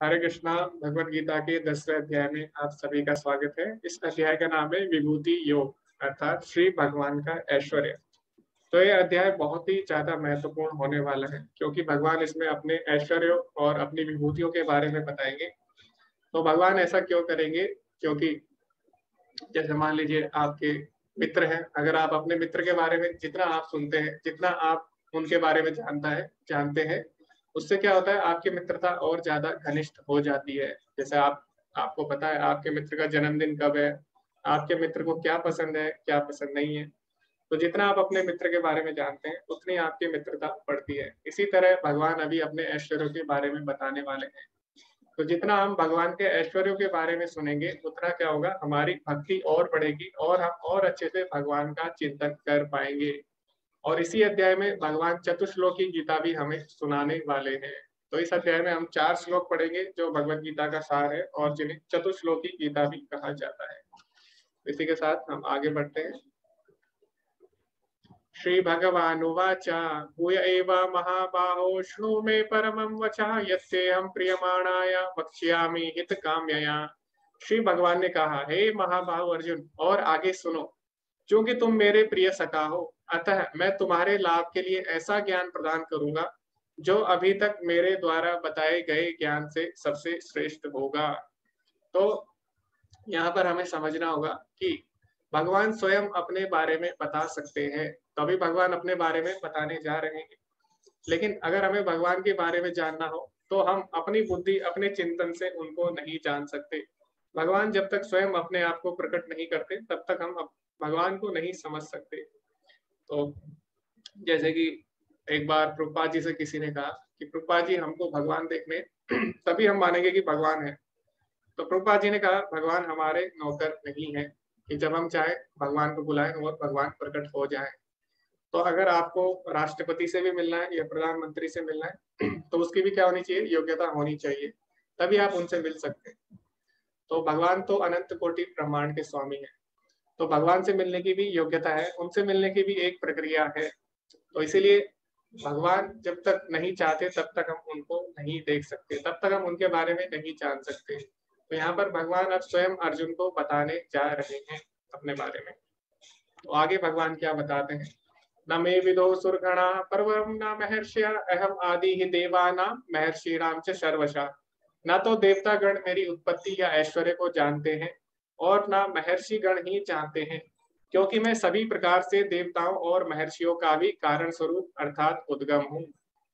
हरे कृष्णा। भगवत गीता के 10वें अध्याय में आप सभी का स्वागत है। इस अध्याय का नाम है विभूति योग, अर्थात श्री भगवान का ऐश्वर्य। तो ये अध्याय बहुत ही ज्यादा महत्वपूर्ण होने वाला है, क्योंकि भगवान इसमें अपने ऐश्वर्य और अपनी विभूतियों के बारे में बताएंगे। तो भगवान ऐसा क्यों करेंगे? क्योंकि जैसे मान लीजिए आपके मित्र हैं, अगर आप अपने मित्र के बारे में जितना आप सुनते हैं, जितना आप उनके बारे में जानते हैं, उससे क्या होता है, आपकी मित्रता और ज्यादा घनिष्ठ हो जाती है। जैसे आपको पता है आपके मित्र का जन्मदिन कब है, आपके मित्र को क्या पसंद है, क्या पसंद नहीं है। तो जितना आप अपने मित्र के बारे में जानते हैं, उतनी आपकी मित्रता बढ़ती है। इसी तरह भगवान अभी अपने ऐश्वर्यों के बारे में बताने वाले हैं। तो जितना हम भगवान के ऐश्वर्यों के बारे में सुनेंगे, उतना क्या होगा, हमारी भक्ति और बढ़ेगी और हम और अच्छे से भगवान का चिंतन कर पाएंगे। और इसी अध्याय में भगवान चतुश्लोकी गीता भी हमें सुनाने वाले हैं। तो इस अध्याय में हम 4 श्लोक पढ़ेंगे जो भगवत गीता का सार है और जिन्हें चतुश्लोकी गीता भी कहा जाता है। इसी के साथ हम आगे बढ़ते हैं। श्री भगवानुवाच भूय एव महाबाहो शृणु मे परमं वचः यस्येहं प्रियमाणाय वक्ष्यामि हितकाम्यया। श्री भगवान ने कहा, हे महाबाहु अर्जुन, और आगे सुनो, क्योंकि तुम मेरे प्रिय सखा हो, अतः मैं तुम्हारे लाभ के लिए ऐसा ज्ञान प्रदान करूंगा जो अभी तक मेरे द्वारा बताए गए ज्ञान से सबसे श्रेष्ठ होगा। तो यहाँ पर हमें समझना होगा कि भगवान स्वयं अपने बारे में बता सकते हैं, तभी भगवान अपने बारे में बताने जा रहे हैं। लेकिन अगर हमें भगवान के बारे में जानना हो तो हम अपनी बुद्धि, अपने चिंतन से उनको नहीं जान सकते। भगवान जब तक स्वयं अपने आप को प्रकट नहीं करते, तब तक हम भगवान को नहीं समझ सकते। तो जैसे कि एक बार प्रभुपाद जी से किसी ने कहा कि प्रभुपाद जी, हमको भगवान देखने तभी हम मानेंगे कि भगवान है। तो प्रभुपाद जी ने कहा, भगवान हमारे नौकर नहीं है कि जब हम चाहे भगवान को बुलाएं और भगवान प्रकट हो जाए। तो अगर आपको राष्ट्रपति से भी मिलना है या प्रधानमंत्री से मिलना है तो उसकी भी क्या होनी चाहिए, योग्यता होनी चाहिए, तभी आप उनसे मिल सकते हैं। तो भगवान तो अनंत कोटि ब्रह्मांड के स्वामी है, तो भगवान से मिलने की भी योग्यता है, उनसे मिलने की भी एक प्रक्रिया है। तो इसीलिए भगवान जब तक नहीं चाहते तब तक हम उनको नहीं देख सकते, तब तक हम उनके बारे में नहीं जान सकते। तो यहाँ पर भगवान अब स्वयं अर्जुन को बताने जा रहे हैं अपने बारे में। तो आगे भगवान क्या बताते हैं, न मे विदो सुरगणा परवरम न महर्षिया अहम आदि ही देवानां महर्षिणाम च सर्वशा। न तो देवता गण मेरी उत्पत्ति या ऐश्वर्य को जानते हैं और न महर्षि गण ही जानते हैं, क्योंकि मैं सभी प्रकार से देवताओं और महर्षियों का भी कारण स्वरूप अर्थात उद्गम हूँ।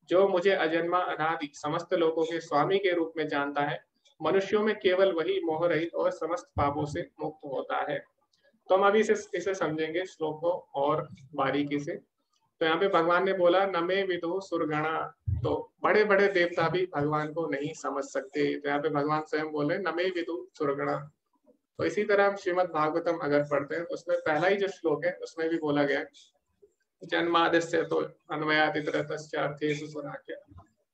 जो मुझे अजन्मा अनादि समस्त लोगों के स्वामी के रूप में जानता है, मनुष्यों में केवल वही मोह रहित और समस्त पापों से मुक्त होता है। तो हम अभी इसे समझेंगे श्लोक को और बारीकी से। तो यहाँ पे भगवान ने बोला, नमे विदो सुरगणा, तो बड़े बड़े देवता भी भगवान को नहीं समझ सकते। तो यहाँ पे भगवान स्वयं बोले नमे विदु सुरगणा। तो इसी तरह हम श्रीमद् भागवतम अगर पढ़ते हैं, उसमें पहला ही जो श्लोक है उसमें भी बोला गया है, जन्माद्यस्य तो अन्वयादितरतश्चार्थेषु स्वराट्य।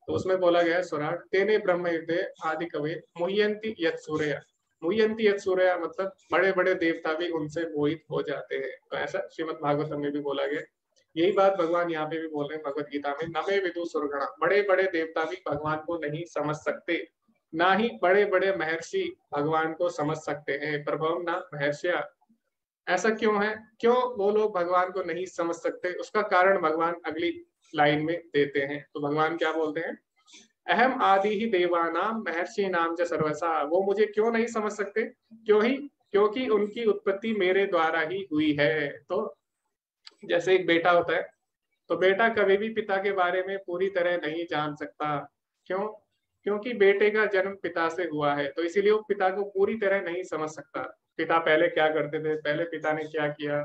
तो उसमें बोला गया है, स्वराट तेने ब्रह्म युते आदि कवे मुह्यंति यत् सूर्य। मुह्यंति यत् सूर्य मतलब बड़े बड़े देवता भी उनसे मोहित हो जाते हैं। तो ऐसा श्रीमद् भागवतम में भी बोला गया। यही बात भगवान यहाँ पे भी बोल रहे हैं भगवत गीता में, नमे विदु सुरगणा, बड़े बड़े देवता भी भगवान को नहीं समझ सकते, ना ही बड़े बड़े महर्षि भगवान को समझ सकते हैं। प्रभव न महर्षिया, ऐसा क्यों है, क्यों वो लोग भगवान को नहीं समझ सकते? उसका कारण भगवान अगली लाइन में देते हैं। तो भगवान क्या बोलते हैं, अहम आदि ही देवानाम महर्षि नाम च सर्वसा। वो मुझे क्यों नहीं समझ सकते? क्योंकि उनकी उत्पत्ति मेरे द्वारा ही हुई है। तो जैसे एक बेटा होता है, तो बेटा कभी भी पिता के बारे में पूरी तरह नहीं जान सकता। क्यों? क्योंकि बेटे का जन्म पिता से हुआ है, तो इसीलिए वो पिता को पूरी तरह नहीं समझ सकता। पिता पहले क्या करते थे, पहले पिता ने क्या किया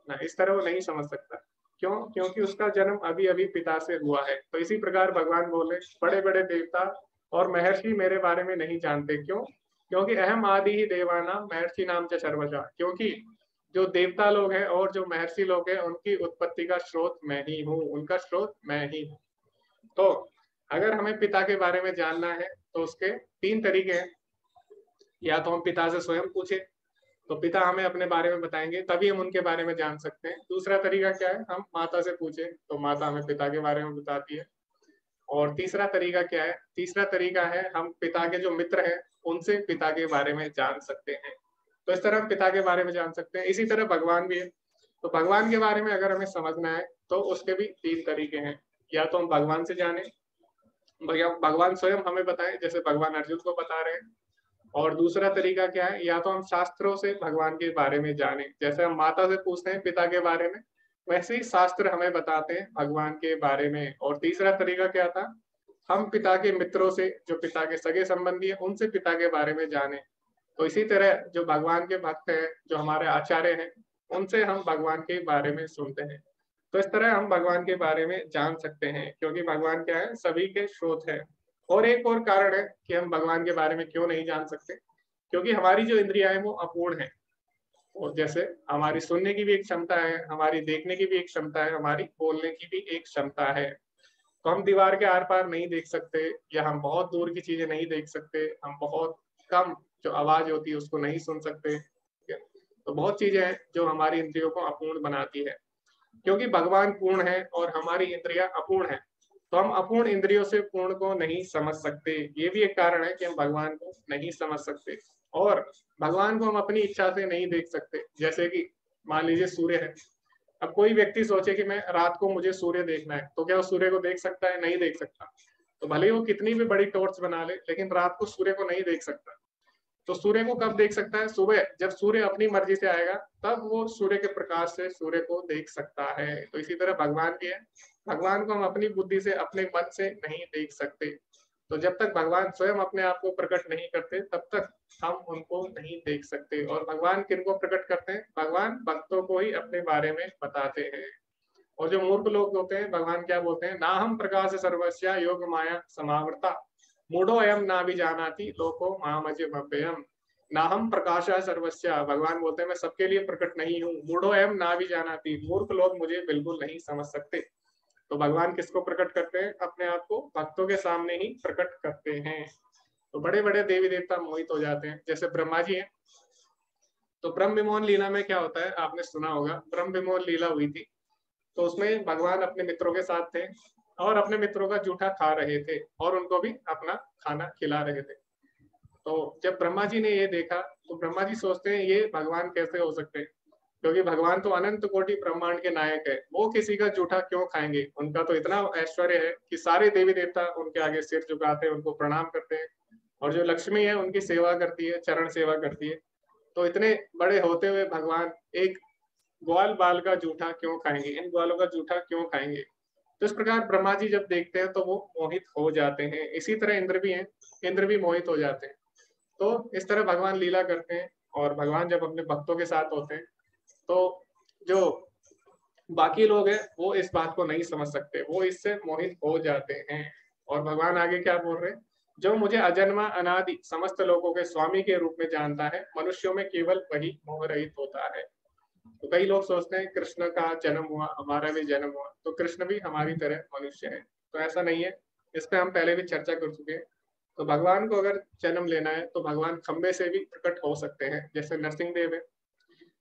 ना, इस तरह वो नहीं समझ सकता। क्यों? क्योंकि उसका जन्म अभी अभी पिता से हुआ है। तो इसी प्रकार भगवान बोले, बड़े बड़े देवता और महर्षि मेरे बारे में नहीं जानते। क्यों? क्योंकि अहम आदि ही देवाना महर्षि नाम च सर्वजा, क्योंकि जो देवता लोग हैं और जो महर्षि लोग हैं, उनकी उत्पत्ति का स्रोत मैं ही हूँ, उनका स्रोत मैं ही हूँ। तो अगर हमें पिता के बारे में जानना है तो उसके 3 तरीके हैं। या तो हम पिता से स्वयं पूछे, तो पिता हमें अपने बारे में बताएंगे, तभी हम उनके बारे में जान सकते हैं। दूसरा तरीका क्या है, हम माता से पूछे, तो माता हमें पिता के बारे में बताती है। और तीसरा तरीका क्या है? तीसरा तरीका है हम पिता के जो मित्र हैं उनसे पिता के बारे में जान सकते हैं। तो इस तरह हम पिता के बारे में जान सकते हैं। इसी तरह भगवान भी है। तो भगवान के बारे में अगर हमें समझना है तो उसके भी 3 तरीके हैं। या तो हम भगवान से जाने, भगवान स्वयं हमें बताएं, जैसे भगवान अर्जुन को बता रहे हैं। और दूसरा तरीका क्या है? या तो हम शास्त्रों से भगवान के बारे में जाने, जैसे हम माता से पूछते हैं पिता के बारे में, वैसे ही शास्त्र हमें बताते हैं भगवान के बारे में। और तीसरा तरीका क्या था? हम पिता के मित्रों से, जो पिता के सगे संबंधी है, उनसे पिता के बारे में जाने। तो इसी तरह जो भगवान के भक्त हैं, जो हमारे आचार्य हैं, उनसे हम भगवान के बारे में सुनते हैं। तो इस तरह हम भगवान के बारे में जान सकते हैं, क्योंकि भगवान क्या है? सभी के स्रोत है। और एक और कारण है कि हम भगवान के बारे में क्यों नहीं जान सकते, क्योंकि हमारी जो इंद्रियां हैं वो अपूर्ण है। और जैसे हमारी सुनने की भी एक क्षमता है, हमारी देखने की भी एक क्षमता है, हमारी बोलने की भी एक क्षमता है। तो हम दीवार के आर पार नहीं देख सकते, या हम बहुत दूर की चीजें नहीं देख सकते, हम बहुत कम जो आवाज होती है उसको नहीं सुन सकते। तो बहुत चीजें हैं जो हमारी इंद्रियों को अपूर्ण बनाती है। क्योंकि भगवान पूर्ण है और हमारी इंद्रियां अपूर्ण है, तो हम अपूर्ण इंद्रियों से पूर्ण को नहीं समझ सकते। ये भी एक कारण है कि हम भगवान को नहीं समझ सकते। और भगवान को हम अपनी इच्छा से नहीं देख सकते। जैसे कि मान लीजिए सूर्य है, अब कोई व्यक्ति सोचे कि मैं रात को मुझे सूर्य देखना है, तो क्या वो सूर्य को देख सकता है? नहीं देख सकता। तो भले ही वो कितनी भी बड़ी टॉर्च बना ले, लेकिन रात को सूर्य को नहीं देख सकता। तो सूर्य को कब देख सकता है? सुबह, जब सूर्य अपनी मर्जी से आएगा, तब वो सूर्य के प्रकाश से सूर्य को देख सकता है। तो इसी तरह भगवान भी है। भगवान को हम अपनी बुद्धि से, अपने मन से नहीं देख सकते। तो जब तक भगवान स्वयं अपने आप को प्रकट नहीं करते, तब तक हम उनको नहीं देख सकते। और भगवान किनको प्रकट करते हैं? भगवान भक्तों को ही अपने बारे में बताते हैं। और जो मूर्ख लोग होते हैं, भगवान क्या बोलते हैं? ना हम प्रकाश सर्वस्या योग माया समावृता मूढ़ो अयम ना भी जानाति लोको मामजमव्ययम। ना हम प्रकाशा सर्वस्या, भगवान बोलते हैं मैं सबके लिए प्रकट नहीं हूँ। मूढ़ो अयम ना भी जानाति, मूर्ख लोग मुझे बिल्कुल नहीं समझ सकते। तो भगवान किसको प्रकट करते हैं? अपने आप को भक्तों के सामने ही प्रकट करते हैं। तो बड़े बड़े देवी देवता मोहित हो जाते हैं। जैसे ब्रह्मा जी हैं, तो ब्रह्म विमोहन लीला में क्या होता है? आपने सुना होगा, ब्रह्म विमोहन लीला हुई थी। तो उसमें भगवान अपने मित्रों के साथ थे और अपने मित्रों का जूठा खा रहे थे और उनको भी अपना खाना खिला रहे थे। तो जब ब्रह्मा जी ने ये देखा, तो ब्रह्मा जी सोचते हैं ये भगवान कैसे हो सकते हैं, क्योंकि भगवान तो अनंत कोटि ब्रह्मांड के नायक है, वो किसी का जूठा क्यों खाएंगे? उनका तो इतना ऐश्वर्य है कि सारे देवी देवता उनके आगे सिर झुकाते हैं, उनको प्रणाम करते हैं। और जो लक्ष्मी है उनकी सेवा करती है, चरण सेवा करती है। तो इतने बड़े होते हुए भगवान एक ग्वाल बाल का जूठा क्यों खाएंगे? इन ग्वालों का जूठा क्यों खाएंगे? तो इस प्रकार ब्रह्मा जी जब देखते हैं तो वो मोहित हो जाते हैं। इसी तरह इंद्र भी हैं, इंद्र भी मोहित हो जाते हैं। तो इस तरह भगवान लीला करते हैं। और भगवान जब अपने भक्तों के साथ होते हैं, तो जो बाकी लोग हैं वो इस बात को नहीं समझ सकते, वो इससे मोहित हो जाते हैं। और भगवान आगे क्या बोल रहे हैं? जो मुझे अजन्मा अनादि समस्त लोगों के स्वामी के रूप में जानता है, मनुष्यों में केवल वही मोह रहित होता है। तो कई लोग सोचते हैं कृष्ण का जन्म हुआ, हमारा भी जन्म हुआ, तो कृष्ण भी हमारी तरह मनुष्य है। तो ऐसा नहीं है, इस पे हम पहले भी चर्चा कर चुके हैं। तो भगवान को अगर जन्म लेना है तो भगवान खंबे से भी प्रकट हो सकते हैं, जैसे नरसिंह देव है।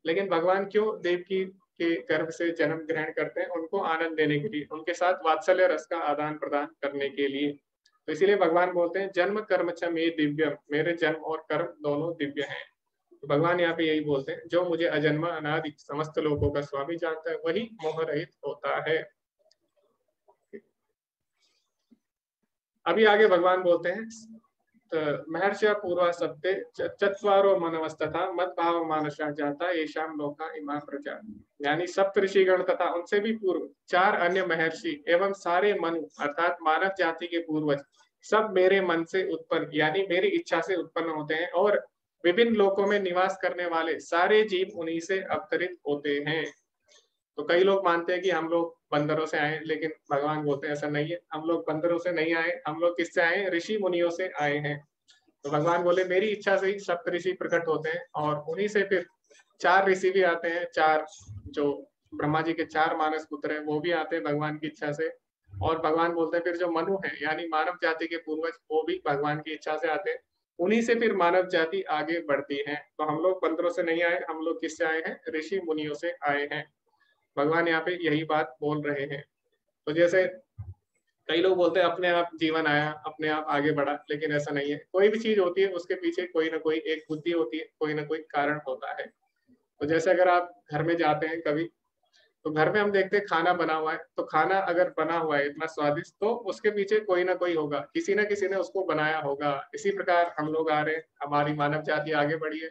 लेकिन भगवान क्यों देवकी के गर्भ से जन्म ग्रहण करते हैं? उनको आनंद देने के लिए, उनके साथ वात्सल्य रस का आदान प्रदान करने के लिए। तो इसीलिए भगवान बोलते हैं जन्म कर्म च मे दिव्यम, मेरे जन्म और कर्म दोनों दिव्य हैं। तो भगवान यहाँ पे यही बोलते हैं, जो मुझे अजन्मा अनादि समस्त लोगों का स्वामी जानता है, वही मोह रहित होता है। अभी आगे भगवान बोलते हैं महर्षि पूर्वा सत्य चत्वारो मनवस्तथा मत भाव मानसा जाता येषाम लोका इमा प्रजा। यानी सप्त ऋषिगण तथा उनसे भी पूर्व 4 अन्य महर्षि एवं सारे मनु अर्थात मानव जाति के पूर्वज सब मेरे मन से उत्पन्न, यानी मेरी इच्छा से उत्पन्न होते हैं। और विभिन्न लोकों में निवास करने वाले सारे जीव उन्हीं से अवतरित होते हैं। तो कई लोग मानते हैं कि हम लोग बंदरों से आए, लेकिन भगवान बोलते हैं ऐसा नहीं है, हम लोग बंदरों से नहीं आए, हम लोग किससे आए? ऋषि मुनियों से आए हैं। तो भगवान बोले मेरी इच्छा से ही सप्त ऋषि प्रकट होते हैं, और उन्हीं से फिर 4 ऋषि भी आते हैं। 4 जो ब्रह्मा जी के 4 मानस पुत्र हैं वो भी आते हैं भगवान की इच्छा से। और भगवान बोलते हैं फिर जो मनु है, यानी मानव जाति के पूर्वज, वो भी भगवान की इच्छा से आते हैं। उन्हीं से फिर मानव जाति आगे बढ़ती है। तो हम लोग बंदरों से नहीं आए, हम लोग किससे आए हैं? ऋषि मुनियों से आए हैं। भगवान यहाँ पे यही बात बोल रहे हैं। तो जैसे कई लोग बोलते हैं अपने आप जीवन आया, अपने आप आगे बढ़ा, लेकिन ऐसा नहीं है। कोई भी चीज होती है उसके पीछे कोई ना कोई एक बुद्धि होती है, कोई ना कोई कारण होता है। तो जैसे अगर आप घर में जाते हैं कभी, तो घर में हम देखते हैं खाना बना हुआ है, तो खाना अगर बना हुआ है इतना स्वादिष्ट, तो उसके पीछे कोई ना कोई होगा, किसी ना किसी ने उसको बनाया होगा। इसी प्रकार हम लोग आ रहे हैं, हमारी मानव जाति आगे बढ़ी है,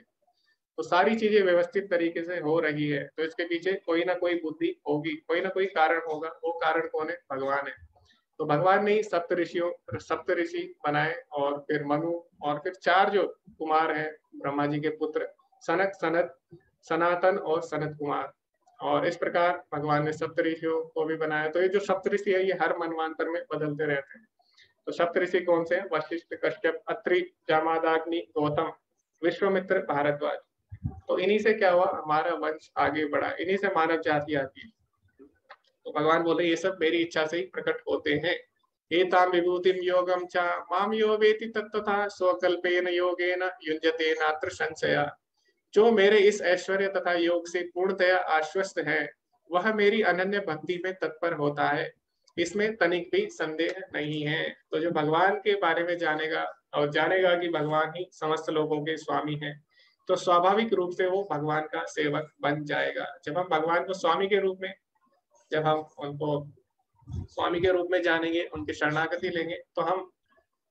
तो सारी चीजें व्यवस्थित तरीके से हो रही है, तो इसके पीछे कोई ना कोई बुद्धि होगी, कोई ना कोई कारण होगा। वो कारण कौन है? भगवान है। तो भगवान ने ही सप्त ऋषि बनाए, और फिर मनु, और फिर चार जो कुमार हैं ब्रह्मा जी के पुत्र, सनक, सनत, सनातन और सनत कुमार। और इस प्रकार भगवान ने सप्त ऋषियों को भी बनाया। तो ये जो सप्त ऋषि है ये हर मनवांतर में बदलते रहते हैं। तो सप्त ऋषि कौन से हैं? वशिष्ठ, कश्यप, अत्रि, जामादाग्नि, गौतम, विश्वामित्र, भारद्वाज। तो इन्हीं से क्या हुआ? हमारा वंश आगे बढ़ा, इन्हीं से मानव जाति आती है। तो भगवान बोले ये सब मेरी इच्छा से ही प्रकट होते हैं। एताम विभूतिम योगम च माम यो वेति तत्तथा स्वकल्पेन योगेन युञ्जते नात्र संशया। जो मेरे इस ऐश्वर्य तथा योग से पूर्णतया आश्वस्त है, वह मेरी अनन्य भक्ति में तत्पर होता है, इसमें तनिक भी संदेह नहीं है। तो जो भगवान के बारे में जानेगा और जानेगा कि भगवान ही समस्त लोगों के स्वामी हैं, तो स्वाभाविक रूप से वो भगवान का सेवक बन जाएगा। जब हम भगवान को स्वामी के रूप में, जब हम उनको स्वामी के रूप में जानेंगे, उनकी शरणागति लेंगे, तो हम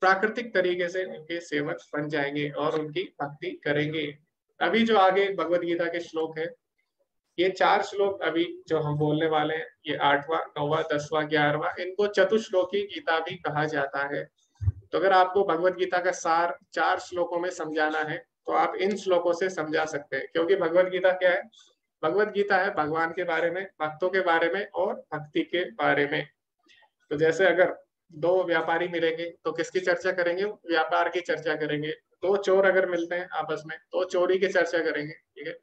प्राकृतिक तरीके से उनके सेवक बन जाएंगे और उनकी भक्ति करेंगे। अभी जो आगे भगवत गीता के श्लोक है, ये चार श्लोक अभी जो हम बोलने वाले हैं, ये 8वां, 9वां, 10वां, 11वां, इनको चतुश्लोकी गीता भी कहा जाता है। तो अगर आपको भगवत गीता का सार 4 श्लोकों में समझाना है, तो आप इन श्लोकों से समझा सकते हैं। क्योंकि भगवत गीता क्या है? भगवत गीता है भगवान के बारे में, भक्तों के बारे में और भक्ति के बारे में। तो जैसे अगर दो व्यापारी मिलेंगे तो किसकी चर्चा करेंगे? व्यापार की चर्चा करेंगे। दो चोर अगर मिलते हैं आपस में तो चोरी की चर्चा करेंगे, ठीक है।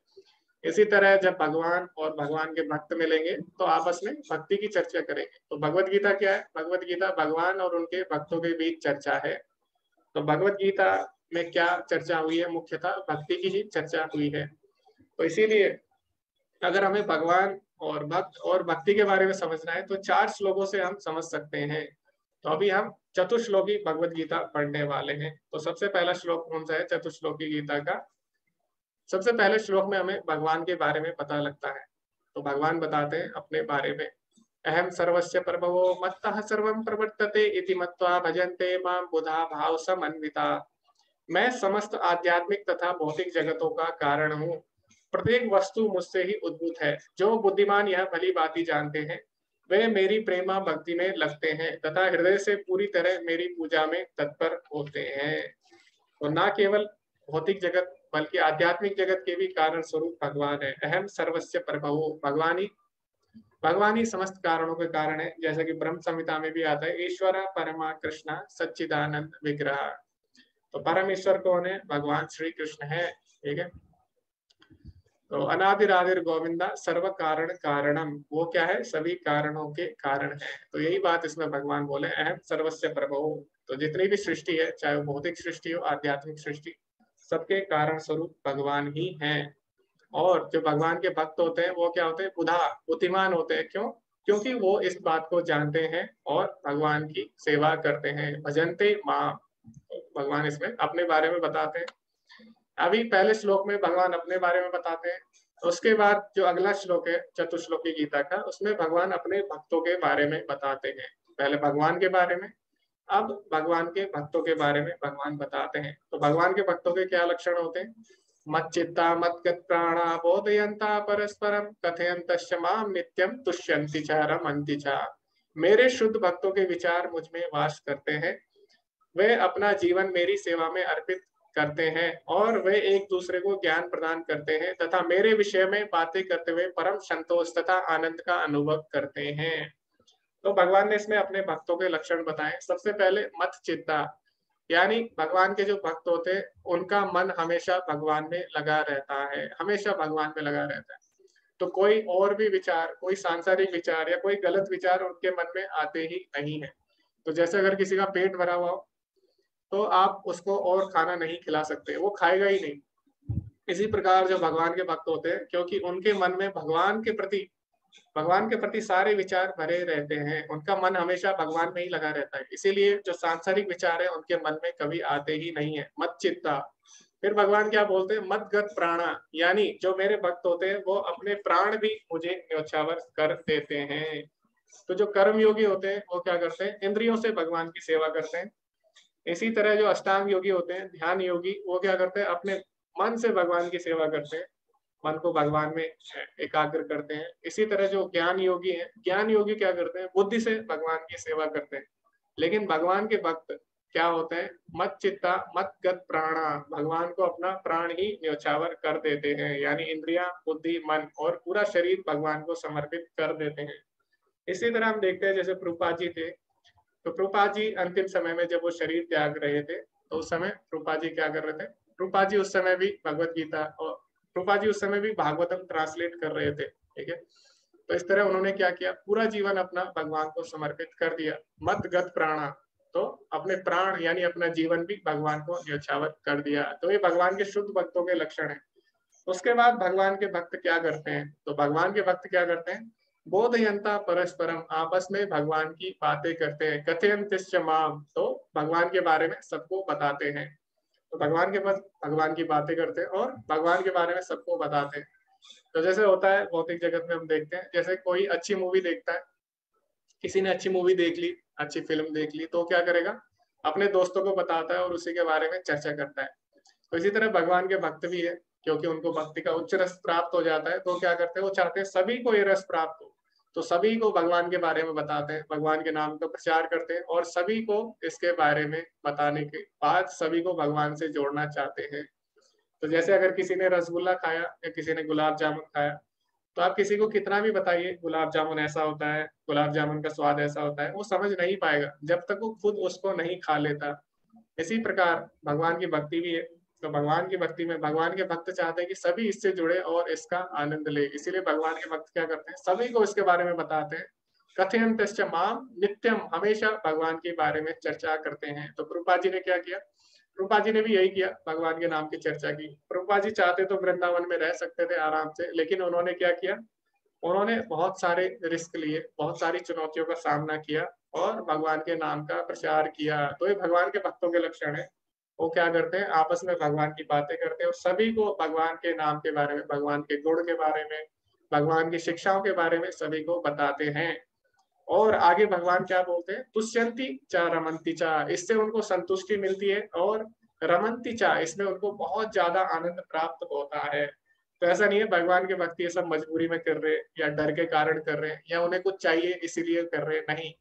इसी तरह जब भगवान और भगवान के भक्त मिलेंगे तो आपस में भक्ति की चर्चा करेंगे। तो भगवत गीता क्या है? भगवत गीता भगवान और उनके भक्तों के बीच चर्चा है। तो भगवत गीता में क्या चर्चा हुई है? मुख्यतः भक्ति की ही चर्चा हुई है। तो इसीलिए अगर हमें भगवान और भक्त और भक्ति के बारे में समझना है तो 4 श्लोकों से हम समझ सकते हैं। तो अभी हम चतुश्लोकी भगवत गीता पढ़ने वाले हैं। तो सबसे पहला श्लोक कौन सा है चतुश्लोकी गीता का? सबसे पहले श्लोक में हमें भगवान के बारे में पता लगता है। तो भगवान बताते हैं अपने बारे में, अहम सर्वस्य प्रभवो मत्तः सर्वं प्रवर्तते इति मत्वा भजन्ते मां बुधा भाव समन्विता। मैं समस्त आध्यात्मिक तथा भौतिक जगतों का कारण हूँ। प्रत्येक वस्तु मुझसे ही उद्भूत है। जो बुद्धिमान यह भली बात जानते हैं, वे मेरी प्रेमा भक्ति में लगते हैं तथा हृदय से पूरी तरह मेरी पूजा में तत्पर होते हैं। तो न केवल भौतिक जगत बल्कि आध्यात्मिक जगत के भी कारण स्वरूप भगवान है। अहम सर्वस्य प्रभवो, भगवान ही समस्त कारणों के कारण है। जैसा कि ब्रह्म संहिता में भी आता है, ईश्वर परमा कृष्ण सच्चिदानंद विग्रह। तो परम ईश्वर कौन है? भगवान श्री कृष्ण है, ठीक है। तो अनादिरादिर गोविंदा सर्व कारण कारणम, वो क्या है? सभी कारणों के कारण है। तो यही बात इसमें भगवान बोले, अहम सर्वस्य प्रभो। तो जितनी भी सृष्टि है, चाहे वो भौतिक सृष्टि हो आध्यात्मिक सृष्टि, सबके कारण स्वरूप भगवान ही हैं। और जो भगवान के भक्त होते हैं वो क्या होते हैं? बुधा, बुद्धिमान होते हैं। क्यों? क्योंकि वो इस बात को जानते हैं और भगवान की सेवा करते हैं। भजन्ते मां, भगवान इसमें अपने बारे में बताते हैं। अभी पहले श्लोक में भगवान अपने बारे में बताते हैं, उसके बाद जो अगला श्लोक है चतुश्लोकी गीता का, उसमें भगवान अपने भक्तों के बारे में बताते हैं। पहले भगवान के बारे में, अब भगवान के भक्तों के बारे में भगवान बताते हैं। तो भगवान के भक्तों के क्या लक्षण होते हैं? मच्चित्ता मद्गत प्राणा बोधयंता परस्परम कथयंतश्च माम नित्यम तुष्यन्ति च रमन्ति च। मेरे शुद्ध भक्तों के विचार मुझ में वास करते हैं, वे अपना जीवन मेरी सेवा में अर्पित करते हैं और वे एक दूसरे को ज्ञान प्रदान करते हैं तथा मेरे विषय में बातें करते हुए परम संतोष तथा आनंद का अनुभव करते हैं। तो भगवान ने इसमें अपने भक्तों के लक्षण बताए। सबसे पहले मत चित्ता, यानी भगवान के जो भक्त होते हैं उनका मन हमेशा भगवान में लगा रहता है, हमेशा भगवान में लगा रहता है। तो कोई और भी विचार, कोई सांसारिक विचार या कोई गलत विचार उनके मन में आते ही नहीं है। तो जैसे अगर किसी का पेट भरा हुआ हो तो आप उसको और खाना नहीं खिला सकते, वो खाएगा ही नहीं। इसी प्रकार जो भगवान के भक्त होते हैं, क्योंकि उनके मन में भगवान के प्रति भगवान के प्रति सारे विचार भरे रहते हैं, उनका मन हमेशा भगवान में ही लगा रहता है। इसीलिए जो सांसारिक विचार है उनके मन में कभी आते ही नहीं है। मत चित्ता। फिर भगवान क्या बोलते हैं? मदगत प्राणा, यानी जो मेरे भक्त होते हैं वो अपने प्राण भी मुझे न्योछावर कर देते हैं। तो जो कर्म योगी होते हैं वो क्या करते हैं? इंद्रियों से भगवान की सेवा करते हैं। इसी तरह जो अष्टांग योगी होते हैं, ध्यान योगी, वो क्या करते हैं? अपने मन से भगवान की सेवा करते हैं, मन को भगवान में एकाग्र करते हैं। इसी तरह जो ज्ञान योगी हैं, ज्ञान योगी क्या करते हैं? बुद्धि से भगवान की सेवा करते हैं। लेकिन भगवान के भक्त क्या होते हैं? मत चित्ता मत गत प्राणा, भगवान को अपना प्राण ही न्योछावर कर देते हैं, यानी इंद्रियां, बुद्धि, मन और पूरा शरीर भगवान को समर्पित कर देते हैं। इसी तरह हम देखते हैं जैसे प्रभुपाद जी थे, तो प्रभुपाद जी अंतिम समय में जब वो शरीर त्याग रहे थे, तो उस समय प्रभुपाद जी क्या कर रहे थे? प्रभुपाद जी उस समय भी भगवत गीता और प्रभुपाद जी उस समय भी भागवतम ट्रांसलेट कर रहे थे, ठीक है। तो इस तरह उन्होंने क्या किया? पूरा जीवन अपना भगवान को समर्पित कर दिया। मत गत प्राणा, तो अपने प्राण यानी अपना जीवन भी भगवान को न्योछावर कर दिया। तो ये भगवान के शुद्ध भक्तों के लक्षण है। उसके बाद भगवान के भक्त क्या करते हैं? तो भगवान के भक्त क्या करते हैं? बोधयंता परस्परम, आपस में भगवान की बातें करते हैं। कथयंतिश्च माम, तो भगवान के बारे में सबको बताते हैं। तो भगवान के भक्त भगवान की बातें करते हैं और भगवान के बारे में सबको बताते हैं। तो जैसे होता है भौतिक जगत में, हम देखते हैं जैसे कोई अच्छी मूवी देखता है, किसी ने अच्छी मूवी देख ली, अच्छी फिल्म देख ली, तो क्या करेगा? अपने दोस्तों को बताता है और उसी के बारे में चर्चा करता है। तो इसी तरह भगवान के भक्त भी है, क्योंकि उनको भक्ति का उच्च रस प्राप्त हो जाता है, तो क्या करते हैं? वो चाहते हैं सभी को ये रस प्राप्त हो, तो सभी को भगवान के बारे में बताते हैं, भगवान के नाम का प्रचार करते हैं और सभी को इसके बारे में बताने के बाद सभी को भगवान से जोड़ना चाहते हैं। तो जैसे अगर किसी ने रसगुल्ला खाया या किसी ने गुलाब जामुन खाया, तो आप किसी को कितना भी बताइए गुलाब जामुन ऐसा होता है, गुलाब जामुन का स्वाद ऐसा होता है, वो समझ नहीं पाएगा जब तक वो खुद उसको नहीं खा लेता। इसी प्रकार भगवान की भक्ति भी है। तो भगवान की भक्ति में भगवान के भक्त चाहते हैं कि सभी इससे जुड़े और इसका आनंद ले, इसीलिए भगवान के भक्त क्या करते हैं? सभी को इसके बारे में बताते हैं। कथयंतश्च माम नित्यम, हमेशा भगवान के बारे में चर्चा करते हैं। तो प्रभुपाद जी ने क्या किया? प्रभुपाद जी ने भी यही किया, भगवान के नाम की चर्चा की। प्रभुपाद जी चाहते तो वृंदावन में रह सकते थे आराम से, लेकिन उन्होंने क्या किया? उन्होंने बहुत सारे रिस्क लिए, बहुत सारी चुनौतियों का सामना किया और भगवान के नाम का प्रचार किया। तो ये भगवान के भक्तों के लक्षण है। वो क्या करते हैं? आपस में भगवान की बातें करते हैं और सभी को भगवान के नाम के बारे में, भगवान के गुण के बारे में, भगवान की शिक्षाओं के बारे में सभी को बताते हैं। और आगे भगवान क्या बोलते हैं? तुष्यंती चा रमंती चा, इससे उनको संतुष्टि मिलती है, और रमंती चा, इसमें उनको बहुत ज्यादा आनंद प्राप्त होता है। तो ऐसा नहीं है भगवान के भक्ति ये सब मजबूरी में कर रहे हैं या डर के कारण कर रहे हैं या उन्हें कुछ चाहिए इसीलिए कर रहे हैं, नहीं।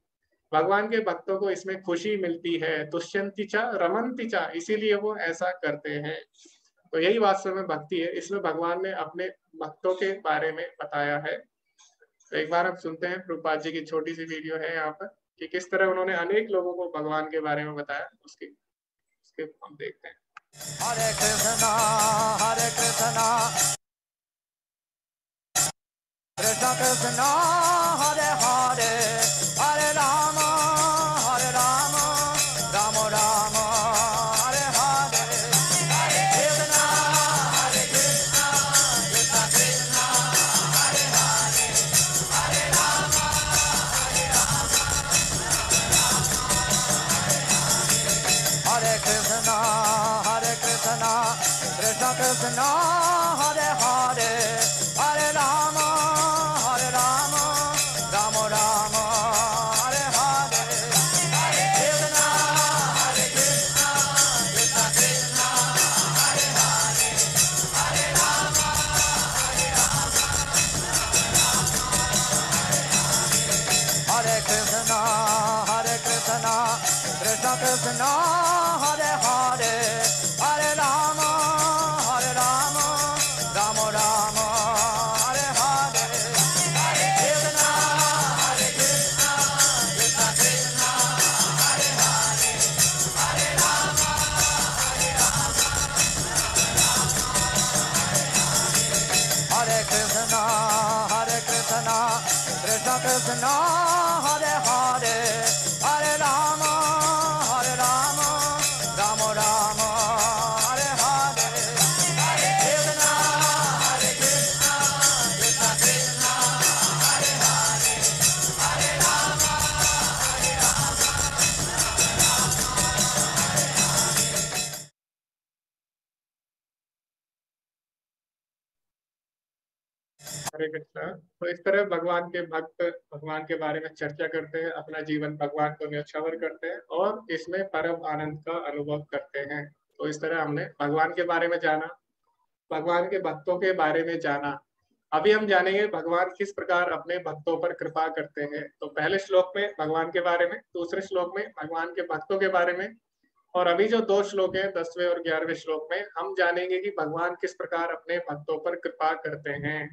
भगवान के भक्तों को इसमें खुशी मिलती है। तुष्यंती चा रमंती चा, इसीलिए वो ऐसा करते हैं। तो यही वास्तव में भक्ति है। इसमें भगवान ने अपने भक्तों के बारे में बताया है। तो एक बार हम सुनते हैं, प्रभुपाद जी की छोटी सी वीडियो है यहाँ पर, कि किस तरह उन्होंने अनेक लोगों को भगवान के बारे में बताया, उसके हम देखते हैं। हरे कृष्णा कृष्ण कृष्ण हरे हरे, हरे राम राम राम हरे हरे, हरे कृष्ण कृष्ण कृष्ण हरे हरे, हरे राम हरे कृष्ण कृष्ण कृष्ण हरे हरे, हरे राम राम राम हरे हरे, हरे कृष्ण कृष्ण कृष्ण हरे हरे, हरे राम हरे कृष्ण कृष्ण कृष्ण हरे हरे, हरे राम राम राम हरे हरे, हरे कृष्ण कृष्ण कृष्ण हरे हरे, हरे राम हरे कृष्ण कृष्ण कृष्ण हरे हरे, हरे राम राम राम हरे हरे, हरे कृष्ण कृष्ण कृष्ण हरे हरे कृष्णा। तो इस तरह भगवान के भक्त भगवान के बारे में चर्चा करते हैं, अपना जीवन भगवान को न्यौछावर करते हैं और इसमें परम आनंद का अनुभव करते हैं। तो इस तरह हमने भगवान के बारे में जाना, भगवान के भक्तों के बारे में जाना। अभी हम जानेंगे भगवान किस प्रकार अपने भक्तों पर कृपा करते हैं। तो पहले श्लोक में भगवान के बारे में, दूसरे श्लोक में भगवान के भक्तों के बारे में, और अभी जो दो श्लोक हैं 10वें और 11वें श्लोक में, हम जानेंगे कि भगवान किस प्रकार अपने भक्तों पर कृपा करते हैं।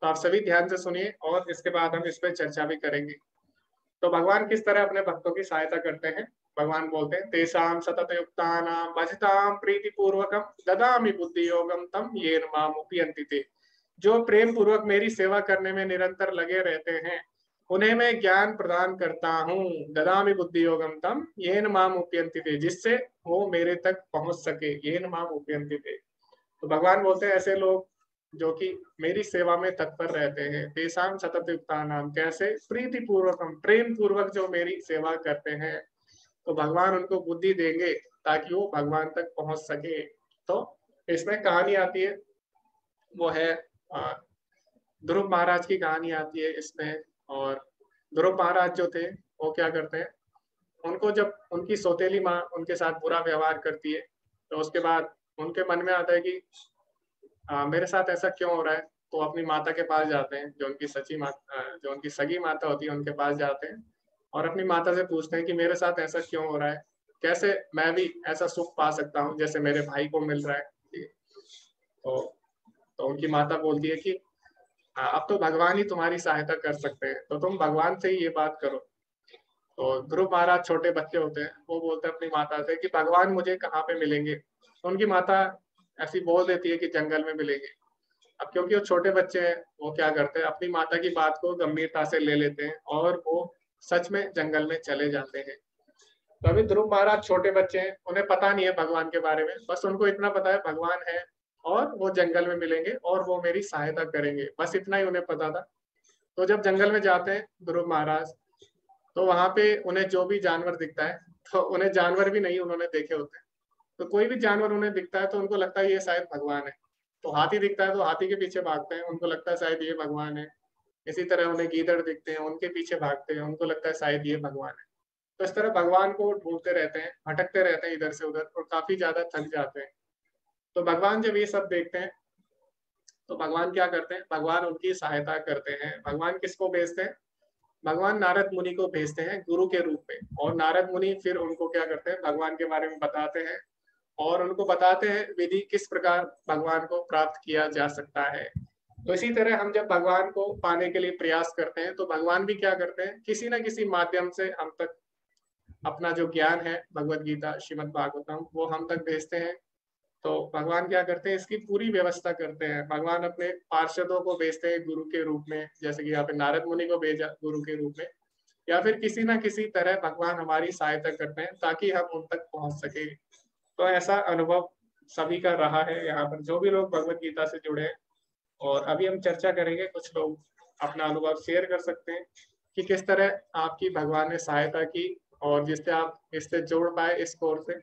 तो आप सभी ध्यान से सुनिए और इसके बाद हम इस पर चर्चा भी करेंगे। तो भगवान किस तरह अपने भक्तों की सहायता करते हैं। भगवान बोलते हैं, तेषां सतत युक्तानां भजतां प्रीति पूर्वकम ददामि बुद्धि योगम तम येन माम उपयन्ति ते। जो प्रेम पूर्वक मेरी सेवा करने में निरंतर लगे रहते हैं, उन्हें मैं ज्ञान प्रदान करता हूँ। ददामि बुद्धि योगम तम येन माम उपयन्ति ते, जिससे वो मेरे तक पहुंच सके। येन माम उपयन्ति ते। तो भगवान बोलते हैं ऐसे लोग जो कि मेरी सेवा में तत्पर रहते हैं, तेषां सतत युक्तानां, कैसे, प्रीति पूर्वकम, प्रेम पूर्वक जो मेरी सेवा करते हैं, तो भगवान उनको बुद्धि देंगे ताकि वो भगवान तक पहुंच सके। तो इसमें कहानी आती है, वो है ध्रुव महाराज की कहानी आती है इसमें। और ध्रुव महाराज जो थे वो क्या करते हैं, उनको जब उनकी सौतेली माँ उनके साथ बुरा व्यवहार करती है, तो उसके बाद उनके मन में आता है कि मेरे साथ ऐसा क्यों हो रहा है। तो अपनी माता के पास जाते हैं, जो उनकी सची माता, जो उनकी सगी माता होती है, उनके पास जाते हैं और अपनी माता से पूछते हैं कि मेरे साथ ऐसा क्यों हो रहा है, कैसे मैं भी ऐसा सुख पा सकता हूँ जैसे मेरे भाई को मिल रहा है। तो उनकी माता बोलती है कि अब तो भगवान ही तुम्हारी सहायता कर सकते हैं, तो तुम भगवान से ही ये बात करो। तो ध्रुव महाराज छोटे बच्चे होते हैं, वो बोलते हैं अपनी माता से कि भगवान मुझे कहाँ पे मिलेंगे। तो उनकी माता ऐसी बोल देती है कि जंगल में मिलेंगे। अब क्योंकि वो छोटे बच्चे हैं, वो क्या करते हैं, अपनी माता की बात को गंभीरता से ले लेते हैं और वो सच में जंगल में चले जाते हैं। तो अभी ध्रुव महाराज छोटे बच्चे हैं, उन्हें पता नहीं है भगवान के बारे में, बस उनको इतना पता है भगवान है और वो जंगल में मिलेंगे और वो मेरी सहायता करेंगे, बस इतना ही उन्हें पता था। तो जब जंगल में जाते हैं ध्रुव महाराज, तो वहां पे उन्हें जो भी जानवर दिखता है, तो उन्हें जानवर भी नहीं उन्होंने देखे होते हैं, तो कोई भी जानवर उन्हें दिखता है तो उनको लगता है ये शायद भगवान है। तो हाथी दिखता है तो हाथी के पीछे भागते हैं, उनको लगता है शायद ये भगवान है। इसी तरह उन्हें गीदड़ दिखते हैं, उनके पीछे भागते हैं, उनको लगता है शायद ये भगवान है। तो इस तरह भगवान को ढूंढते रहते हैं, भटकते रहते हैं इधर से उधर और काफी ज्यादा थक जाते हैं। तो भगवान जब ये सब देखते हैं, तो भगवान क्या करते हैं, भगवान उनकी सहायता करते हैं। भगवान किसको भेजते हैं, भगवान नारद मुनि को भेजते हैं गुरु के रूप में। और नारद मुनि फिर उनको क्या करते हैं, भगवान के बारे में बताते हैं और उनको बताते हैं विधि किस प्रकार भगवान को प्राप्त किया जा सकता है। तो इसी तरह हम जब भगवान को पाने के लिए प्रयास करते हैं, तो भगवान भी क्या करते हैं, किसी न किसी माध्यम से हम तक अपना जो ज्ञान है, भगवत गीता, श्रीमद् भागवतम, वो हम तक भेजते हैं। तो भगवान क्या करते हैं, इसकी पूरी व्यवस्था करते हैं। भगवान अपने पार्षदों को भेजते हैं गुरु के रूप में, जैसे कि यहाँ पे नारद मुनि को भेजा गुरु के रूप में, या फिर किसी ना किसी तरह भगवान हमारी सहायता करते हैं ताकि हम उन तक पहुंच सके। तो ऐसा अनुभव सभी का रहा है यहाँ पर, जो भी लोग भगवत गीता से जुड़े हैं। और अभी हम चर्चा करेंगे, कुछ लोग अपना अनुभव शेयर कर सकते हैं कि किस तरह आपकी भगवान ने सहायता की और जिससे आप इससे जुड़ पाए इस कोर्स से।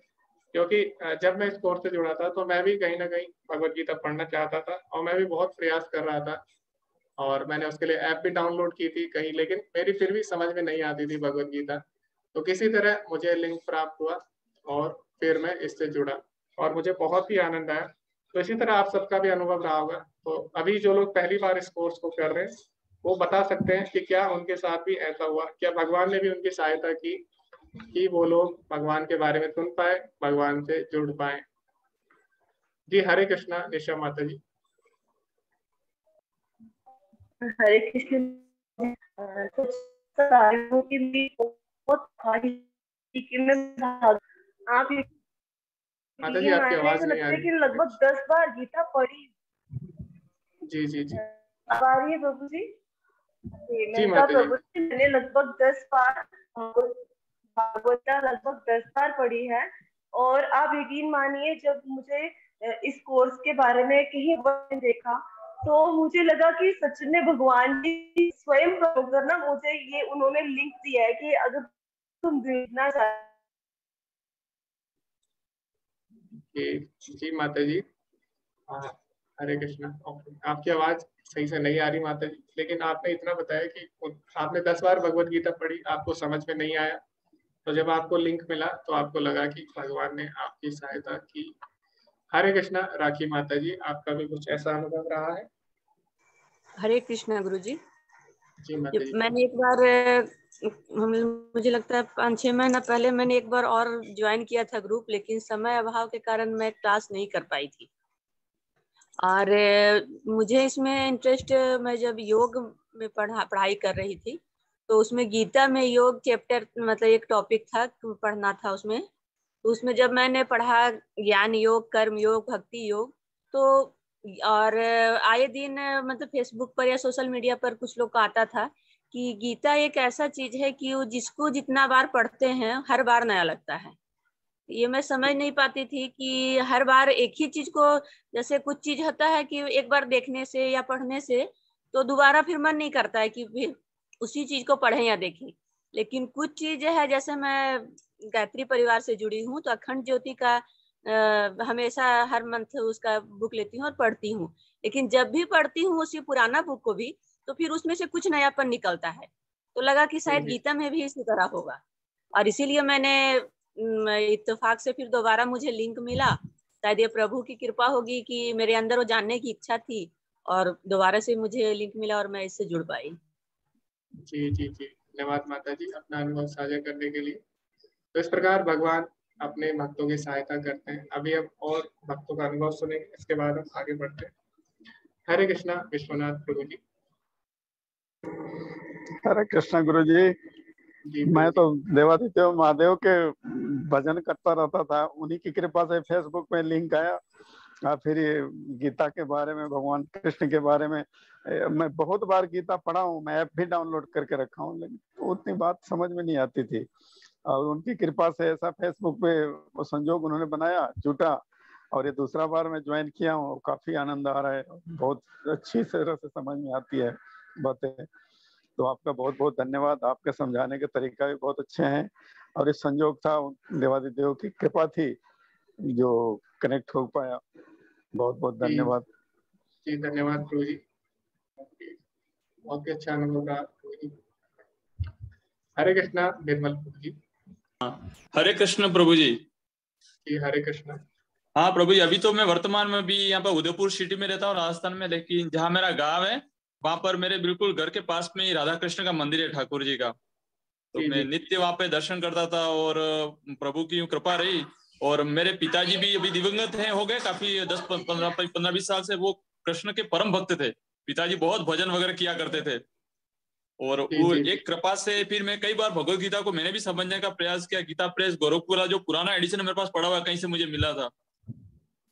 क्योंकि जब मैं इस कोर्स से जुड़ा था तो मैं भी कहीं ना कहीं भगवत गीता पढ़ना चाहता था और मैं भी बहुत प्रयास कर रहा था और मैंने उसके लिए ऐप भी डाउनलोड की थी कहीं, लेकिन मेरी फिर भी समझ में नहीं आती थी भगवत गीता। तो किसी तरह मुझे लिंक प्राप्त हुआ और फिर मैं इससे जुड़ा और मुझे बहुत ही आनंद आया। तो इसी तरह आप सबका भी अनुभव रहा होगा। तो अभी जो लोग पहली बार इस कोर्स को कर रहे हैं, वो बता सकते हैं कि क्या उनके साथ भी ऐसा हुआ, क्या भगवान ने भी उनकी सहायता की कि वो लोग भगवान के बारे में सुन पाए, भगवान से जुड़ पाए। जी हरे कृष्णा निशा माता जी। हरे कृष्ण। तो सारियों की भी बहुत ख्वाहिश थी कि मैं आप माता जी यकीन आपकी माने आवाज तो नहीं आ लगता है रही। कि लगभग 10 बार गीता पढ़ी। जी जी जी। अब आ रही है प्रभु जी? जी मैंने कहा माता जी। प्रभु जी मैंने लगभग 10 बार भागवता लगभग 10 बार पढ़ी है। और आप यकीन मानिए जब मुझे इस कोर्स के बारे में कहीं देखा तो मुझे लगा कि सच में भगवान जी स्वयं करना मुझे ये उन्होंने लिंक दिया है कि अगर तुम देखना चाहते। जी जी माता जी। हाँ, हरे कृष्णा। आपकी आवाज सही से नहीं आ रही माता जी, लेकिन आपने इतना बताया कि आपने 10 बार भगवत गीता पढ़ी, आपको समझ में नहीं आया, तो जब आपको लिंक मिला तो आपको लगा कि भगवान ने आपकी सहायता की। हरे कृष्णा। राखी माता जी, आपका भी कुछ ऐसा अनुभव रहा है? हरे कृष्णा गुरु जी। जी माता जी। मैंने एक बार मुझे लगता है 5-6 महीना पहले मैंने एक बार और ज्वाइन किया था ग्रुप, लेकिन समय अभाव के कारण मैं क्लास नहीं कर पाई थी। और मुझे इसमें इंटरेस्ट, मैं जब योग में पढ़ाई कर रही थी तो उसमें गीता में योग चैप्टर मतलब एक टॉपिक था, पढ़ना था उसमें। तो उसमें जब मैंने पढ़ा ज्ञान योग, कर्म योग, भक्ति योग, तो और आए दिन मतलब फेसबुक पर या सोशल मीडिया पर कुछ लोग का आता था कि गीता एक ऐसा चीज है कि वो जिसको जितना बार पढ़ते हैं हर बार नया लगता है। ये मैं समझ नहीं पाती थी कि हर बार एक ही चीज को, जैसे कुछ चीज होता है कि एक बार देखने से या पढ़ने से तो दोबारा फिर मन नहीं करता है कि फिर उसी चीज को पढ़ें या देखें। लेकिन कुछ चीज है, जैसे मैं गायत्री परिवार से जुड़ी हूँ तो अखंड ज्योति का हमेशा हर मंथ उसका बुक लेती हूँ और पढ़ती हूँ। लेकिन जब भी पढ़ती हूँ उसी पुराना बुक को भी, तो फिर उसमें से कुछ नयापन निकलता है। तो लगा कि जी शायद जी। गीता में भी इसी तरह होगा, और इसीलिए मैंने इत्तेफाक से फिर दोबारा मुझे लिंक मिला। शायद ये प्रभु की कृपा होगी कि मेरे अंदर वो जानने की इच्छा थी और दोबारा से मुझे लिंक मिला और मैं इससे जुड़ पाई। जी जी जी। धन्यवाद माता जी अपना अनुभव साझा करने के लिए। तो इस प्रकार भगवान अपने भक्तों की सहायता करते हैं। अभी हम और भक्तों का अनुभव सुनेंगे, इसके बाद हम आगे बढ़ते हैं। हरे कृष्णा विश्वनाथ प्रभु जी। हरे कृष्ण गुरु जी। जी मैं प्रभु तो जी। देवादित्य महादेव के भजन करता रहता था, उन्हीं की कृपा से फेसबुक में लिंक आया और फिर ये गीता के बारे में, भगवान कृष्ण के बारे में मैं बहुत बार गीता पढ़ा हूँ, मैं ऐप भी डाउनलोड करके रखा हूँ, लेकिन उतनी बात समझ में नहीं आती थी। और उनकी कृपा से ऐसा फेसबुक पे वो संजोग उन्होंने बनाया, जुटा, और ये दूसरा बार मैं ज्वाइन किया हूँ। काफी आनंद आ रहा है, बहुत अच्छी तरह से समझ में आती है बातें। तो आपका बहुत बहुत धन्यवाद, आपके समझाने के तरीका भी बहुत अच्छे हैं। और इस संजोग था, देवादिदेव की कृपा थी जो कनेक्ट हो पाया। बहुत बहुत जी धन्यवाद। जी। धन्यवाद प्रभु जी। बहुत ही अच्छा अनुभव रहा प्रभु जी। हरे कृष्णा निर्मल प्रभु जी। हरे कृष्ण प्रभु जी। जी हरे कृष्णा। हाँ प्रभु जी, अभी तो मैं वर्तमान में भी यहाँ पर उदयपुर सिटी में रहता हूँ, राजस्थान में, लेकिन जहाँ मेरा गांव है वहां पर मेरे बिल्कुल घर के पास में ही राधा कृष्ण का मंदिर है, ठाकुर जी का। तो जी मैं जी। नित्य वहां पे दर्शन करता था और प्रभु की यूं कृपा रही। और मेरे पिताजी भी अभी दिवंगत हैं, हो गए काफी 10-15-20 साल से। वो कृष्ण के परम भक्त थे। पिताजी बहुत भजन वगैरह किया करते थे। और जी वो जी जी। एक कृपा से फिर मैं कई बार भगवत गीता को मैंने भी समझने का प्रयास किया। गीता प्रेस गोरखपुर वाला जो पुराना एडिशन मेरे पास पड़ा हुआ, कहीं से मुझे मिला था,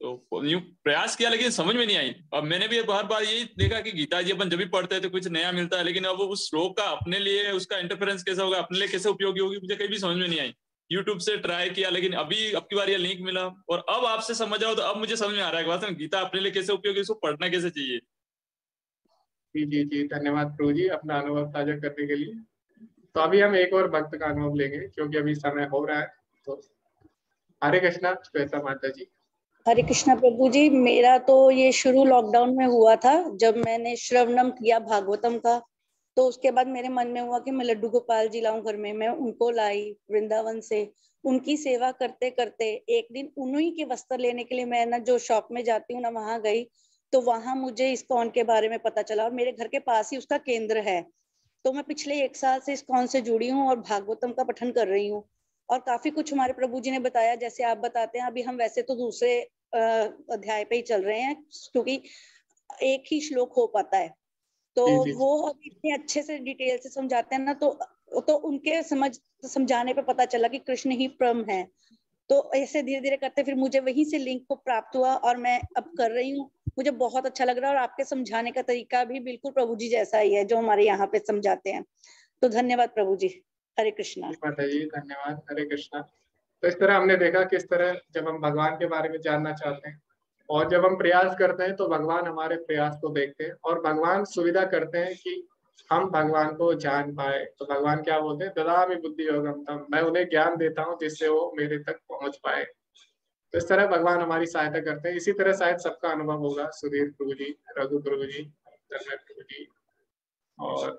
तो यूं प्रयास किया लेकिन समझ में नहीं आई। अब मैंने भी हर बार यही देखा कि गीता जी अपन जब भी पढ़ते हैं तो कुछ नया मिलता है, लेकिन अब उस श्लोक का अपने लिए उसका इंटरफेरेंस कैसा होगा, अपने लिए कैसे उपयोगी होगी, मुझे कहीं भी समझ में नहीं आई। यूट्यूब से ट्राई किया, लेकिन अभी अब की बार ये लिंक मिला और अब आपसे समझ आओ तो अब मुझे समझ में आ रहा है कि वास्तव में गीता अपने लिए कैसे उपयोगी, उसको पढ़ना कैसे चाहिए। जी जी जी। धन्यवाद प्रभु जी अपना अनुभव साझा करने के लिए। तो अभी हम एक और भक्त का अनुभव लेंगे क्योंकि अभी समय हो रहा है। तो हरे कृष्णा श्वेता माता जी। हरे कृष्णा प्रभु जी। मेरा तो ये शुरू लॉकडाउन में हुआ था, जब मैंने श्रवणम किया भागवतम का। तो उसके बाद मेरे मन में हुआ कि मैं लड्डू गोपाल जी लाऊं घर में। मैं उनको लाई वृंदावन से। उनकी सेवा करते करते एक दिन उन्हीं के वस्त्र लेने के लिए मैं ना जो शॉप में जाती हूँ ना, वहां गई। तो वहां मुझे इस्कॉन के बारे में पता चला और मेरे घर के पास ही उसका केंद्र है। तो मैं पिछले 1 साल से इस्कॉन से जुड़ी हूँ और भागवतम का पठन कर रही हूँ। और काफी कुछ हमारे प्रभु जी ने बताया, जैसे आप बताते हैं। अभी हम वैसे तो दूसरे अध्याय पे ही चल रहे हैं, क्योंकि एक ही श्लोक हो पाता है। तो जी जी वो अभी इतने अच्छे से डिटेल से समझाते हैं ना, तो उनके समझाने पे पता चला कि कृष्ण ही परम है। तो ऐसे धीरे धीरे करते फिर मुझे वहीं से लिंक को प्राप्त हुआ और मैं अब कर रही हूँ। मुझे बहुत अच्छा लग रहा है और आपके समझाने का तरीका भी बिल्कुल प्रभु जी जैसा ही है जो हमारे यहाँ पे समझाते हैं। तो धन्यवाद प्रभु जी। हरे कृष्णा। माता जी। धन्यवाद। हरे कृष्णा। तो इस तरह हमने देखा किस तरह जब हम भगवान के बारे में जानना चाहते हैं और जब हम प्रयास करते हैं तो भगवान हमारे प्रयास को देखते हैं और भगवान सुविधा करते हैं कि हम भगवान को जान पाए। तो भगवान क्या बोलते हैं, ददामि बुद्धि योगम तम, मैं उन्हें ज्ञान देता हूँ जिससे वो मेरे तक पहुंच पाए। तो इस तरह भगवान हमारी सहायता करते हैं। इसी तरह शायद सबका अनुभव होगा, सुधीर प्रभु जी, रघु प्रभु जी, तन्मय प्रभु जी और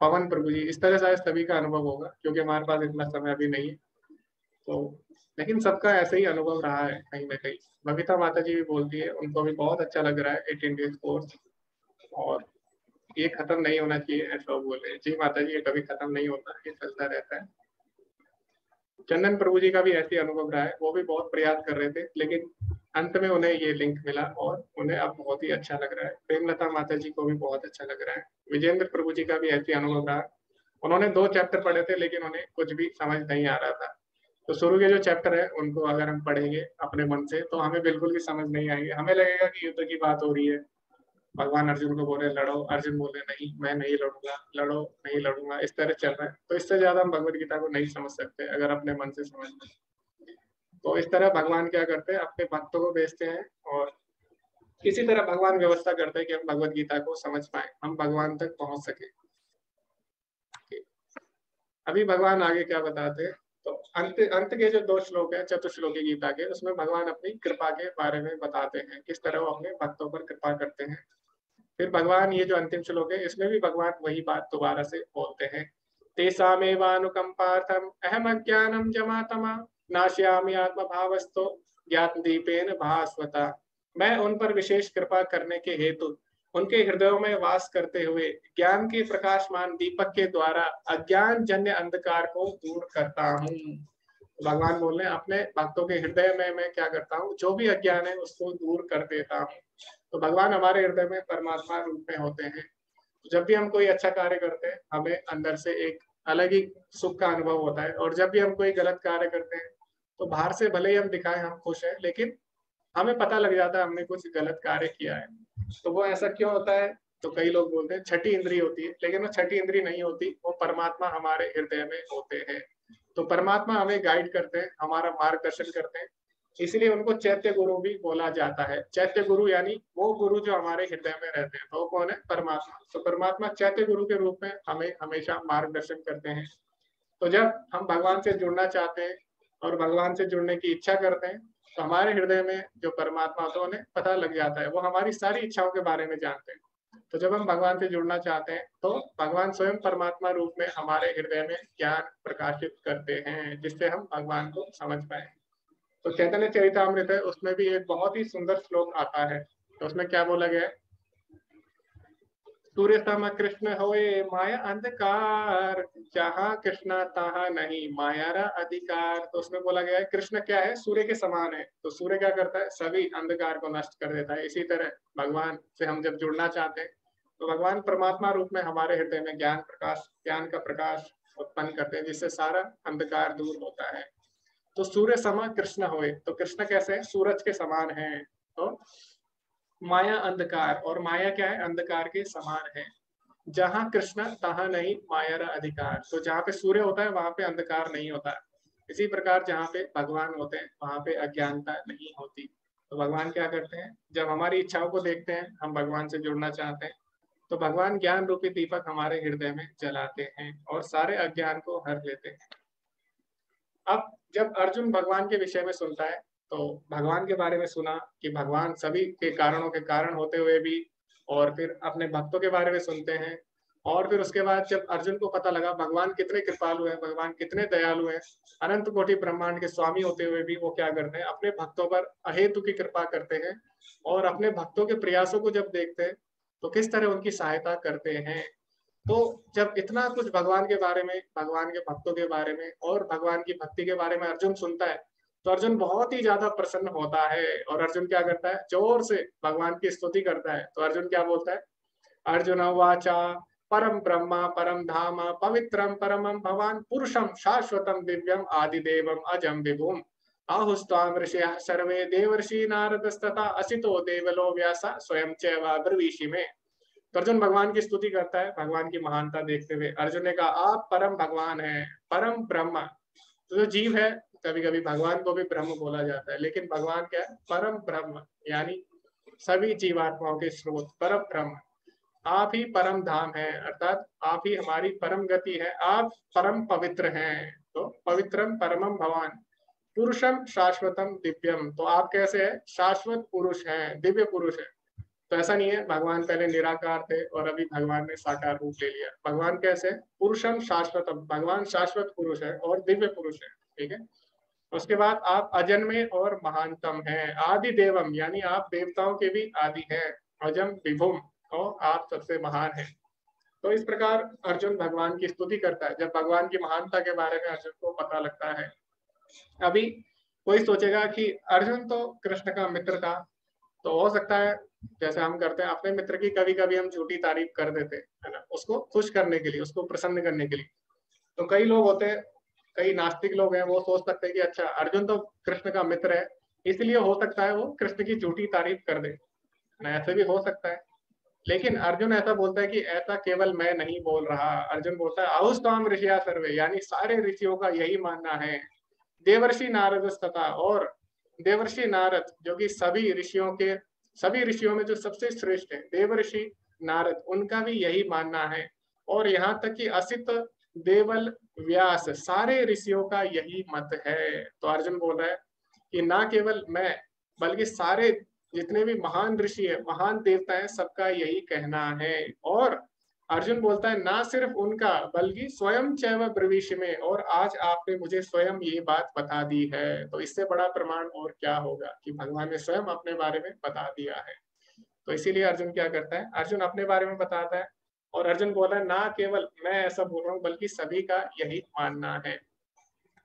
पवन प्रभु जी, इस तरह शायद सभी का अनुभव होगा, क्योंकि हमारे पास इतना समय अभी नहीं है। तो लेकिन सबका ऐसे ही अनुभव रहा है कहीं ना कहीं। बबीता माता जी भी बोलती है उनको भी बहुत अच्छा लग रहा है 18 डेज कोर्स, और ये खत्म नहीं होना चाहिए ऐसा बोले। जी माता जी, ये कभी खत्म नहीं होता, ये चलता रहता है। चंदन प्रभु जी का भी ऐसे अनुभव रहा है, वो भी बहुत प्रयास कर रहे थे, लेकिन अंत में उन्हें ये लिंक मिला और उन्हें अब बहुत ही अच्छा लग रहा है। प्रेमलता माता जी को भी बहुत अच्छा लग रहा है। विजेंद्र प्रभु जी का भी ऐसे अनुभव रहा, उन्होंने 2 चैप्टर पढ़े थे लेकिन उन्हें कुछ भी समझ नहीं आ रहा था। तो शुरू के जो चैप्टर है उनको अगर हम पढ़ेंगे अपने मन से तो हमें बिल्कुल भी समझ नहीं आएंगे। हमें लगेगा कि युद्ध की बात हो रही है, भगवान अर्जुन को बोले लड़ो, अर्जुन बोले नहीं मैं नहीं लड़ूंगा, लड़ो नहीं लड़ूंगा, इस तरह चल रहा है। तो इससे ज्यादा हम भगवत गीता को नहीं समझ सकते अगर अपने मन से समझ लें। तो इस तरह भगवान क्या करते हैं, अपने भक्तों को भेजते हैं और इसी तरह भगवान व्यवस्था करते हैं कि हम भगवत गीता को समझ पाए, हम भगवान तक पहुंच सके। अभी भगवान आगे क्या बताते हैं, तो अंत के जो 2 श्लोक है चतुश्लोकी गीता के, उसमें भगवान अपनी कृपा के बारे में बताते हैं, किस तरह वो अपने भक्तों पर कृपा करते हैं। फिर भगवान ये जो अंतिम श्लोक है इसमें भी भगवान वही बात दोबारा से बोलते हैं, तेषामेवानुकंपार्थम अहम अज्ञानम जमातमा नाश्यामि आत्मभावस्तो ज्ञात दीपेन भास्वता। मैं उन पर विशेष कृपा करने के हेतु उनके हृदयों में वास करते हुए ज्ञान के प्रकाशमान दीपक के द्वारा अज्ञान जन्य अंधकार को दूर करता हूँ। भगवान बोल रहे हैं अपने भक्तों के हृदय में मैं क्या करता हूँ, जो भी अज्ञान है उसको दूर कर देता हूँ। तो भगवान हमारे हृदय में परमात्मा रूप में होते हैं। जब भी हम कोई अच्छा कार्य करते हैं हमें अंदर से एक अलग ही सुख का अनुभव होता है, और जब भी हम कोई गलत कार्य करते हैं तो बाहर से भले ही हम दिखाएं हम खुश हैं, लेकिन हमें पता लग जाता है हमने कुछ गलत कार्य किया है। तो वो ऐसा क्यों होता है, तो कई लोग बोलते हैं छठी इंद्री होती है, लेकिन वो छठी इंद्री नहीं होती, वो परमात्मा हमारे हृदय में होते हैं। तो परमात्मा हमें गाइड करते हैं, हमारा मार्गदर्शन करते हैं, इसलिए उनको चैत्य गुरु भी बोला जाता है। चैत्य गुरु यानी वो गुरु जो हमारे हृदय में रहते हैं, तो कौन है, परमात्मा। तो परमात्मा चैत्य गुरु के रूप में हमें हमेशा मार्गदर्शन करते हैं। तो जब हम भगवान से जुड़ना चाहते हैं और भगवान से जुड़ने की इच्छा करते हैं तो हमारे हृदय में जो परमात्मा होता है उन्हें पता लग जाता है, वो हमारी सारी इच्छाओं के बारे में जानते हैं। तो जब हम भगवान से जुड़ना चाहते हैं तो भगवान स्वयं परमात्मा रूप में हमारे हृदय में ज्ञान प्रकाशित करते हैं, जिससे हम भगवान को समझ पाए। तो चैतन्य चरितामृत है, उसमें भी एक बहुत ही सुंदर श्लोक आता है। तो उसमें क्या बोला गया है, सूर्य सम कृष्ण होए माया अंधकार, जहाँ कृष्ण तहाँ नहीं माया रा अधिकार। तो उसमें बोला गया है कृष्ण क्या है, सूर्य के समान है। तो सूर्य क्या करता है, सभी अंधकार को नष्ट कर देता है। इसी तरह भगवान से हम जब जुड़ना चाहते हैं तो भगवान परमात्मा रूप में हमारे हृदय में ज्ञान का प्रकाश उत्पन्न करते हैं, जिससे सारा अंधकार दूर होता है। तो सूर्य सम कृष्ण होए, तो कृष्ण कैसे है, सूरज के समान है। तो माया अंधकार, और माया क्या है, अंधकार के समान है। जहाँ कृष्ण तहाँ नहीं माया रा अधिकार। तो जहाँ पे सूर्य होता है वहां पे अंधकार नहीं होता। इसी प्रकार जहाँ पे भगवान होते हैं वहां पे अज्ञानता नहीं होती। तो भगवान क्या करते हैं, जब हमारी इच्छाओं को देखते हैं, हम भगवान से जुड़ना चाहते हैं, तो भगवान ज्ञान रूपी दीपक हमारे हृदय में जलाते हैं और सारे अज्ञान को हर लेते हैं। अब जब अर्जुन भगवान के विषय में सुनता है, तो भगवान के बारे में सुना कि भगवान सभी के कारणों के कारण होते हुए भी, और फिर अपने भक्तों के बारे में सुनते हैं। और फिर उसके बाद जब अर्जुन को पता लगा भगवान कितने कृपालु हैं, भगवान कितने दयालु हैं, अनंत कोटि ब्रह्मांड के स्वामी होते हुए भी वो क्या करते हैं, अपने भक्तों पर अहेतु की कृपा करते हैं। और अपने भक्तों के प्रयासों को जब देखते हैं तो किस तरह उनकी सहायता करते हैं। तो जब इतना कुछ भगवान के बारे में, भगवान के भक्तों के बारे में और भगवान की भक्ति के बारे में अर्जुन सुनता है, तो अर्जुन बहुत ही ज्यादा प्रसन्न होता है। और अर्जुन क्या करता है, जोर से भगवान की स्तुति करता है। तो अर्जुन क्या बोलता है, अर्जुन वाचा परम ब्रह्मा परम धाम पवित्रम परमं भवान पुरुषम शाश्वतम दिव्यम आदिदेवम अजम विभुम आहुस्ताम ऋषयः सर्वे देवर्षि नारदस्तथा असितो देवलो व्यासा स्वयं चैव ब्रवीषि में। तो अर्जुन भगवान की स्तुति करता है भगवान की महानता देखते हुए। अर्जुन ने कहा आप परम भगवान हैं, परम ब्रह्मा। तो जो जीव है, कभी कभी भगवान को भी ब्रह्म बोला जाता है, लेकिन भगवान क्या है, परम ब्रह्म, यानी सभी जीवात्माओं के स्रोत परम ब्रह्म। आप ही परम धाम है, अर्थात आप ही हमारी परम गति है, आप परम पवित्र हैं। तो पवित्रम परमम भवान, पुरुषम शाश्वतम दिव्यम, तो आप कैसे है? शाश्वत पुरुष हैं, दिव्य पुरुष है। तो ऐसा नहीं है भगवान पहले निराकार थे और अभी भगवान ने साकार रूप ले लिया। भगवान कैसे? पुरुषम शाश्वतम, भगवान शाश्वत पुरुष है और दिव्य पुरुष है। ठीक है। उसके बाद आप अजन्मे और महानतम हैं, आदि देवम, यानी आप देवताओं के भी आदि हैं, अजम विभुम, और आप सबसे महान हैं। तो इस प्रकार अर्जुन भगवान की स्तुति करता है जब भगवान की महानता के बारे में अर्जुन को पता लगता है। अभी कोई सोचेगा कि अर्जुन तो कृष्ण का मित्र था, तो हो सकता है जैसे हम करते हैं अपने मित्र की कभी कभी हम झूठी तारीफ कर देते है ना, उसको खुश करने के लिए, उसको प्रसन्न करने के लिए। तो कई लोग होते हैं, कई नास्तिक लोग हैं, वो सोच सकते हैं कि अच्छा अर्जुन तो कृष्ण का मित्र है, इसलिए हो सकता है वो कृष्ण की झूठी तारीफ कर दे, ऐसे भी हो सकता है। लेकिन अर्जुन ऐसा बोलता है कि ऐसा केवल मैं नहीं बोल रहा। अर्जुन बोलता है आहुस्ताम ऋषिया सर्वे, यानी सारे ऋषियों का यही मानना है। देवर्षि नारद तथा, और देवर्षि नारद जो कि सभी ऋषियों में जो सबसे श्रेष्ठ है, देवर्षि नारद, उनका भी यही मानना है। और यहाँ तक कि असित, देवल, व्यास, सारे ऋषियों का यही मत है। तो अर्जुन बोल रहा है कि ना केवल मैं बल्कि सारे जितने भी महान ऋषि है, महान देवता है, सबका यही कहना है। और अर्जुन बोलता है ना सिर्फ उनका बल्कि स्वयं चैव ब्रवीष में, और आज आपने मुझे स्वयं ये बात बता दी है। तो इससे बड़ा प्रमाण और क्या होगा कि भगवान ने स्वयं अपने बारे में बता दिया है। तो इसीलिए अर्जुन क्या करता है? अर्जुन अपने बारे में बताता है और अर्जुन बोल रहा है ना केवल मैं ऐसा बोल रहा हूँ बल्कि सभी का यही मानना है।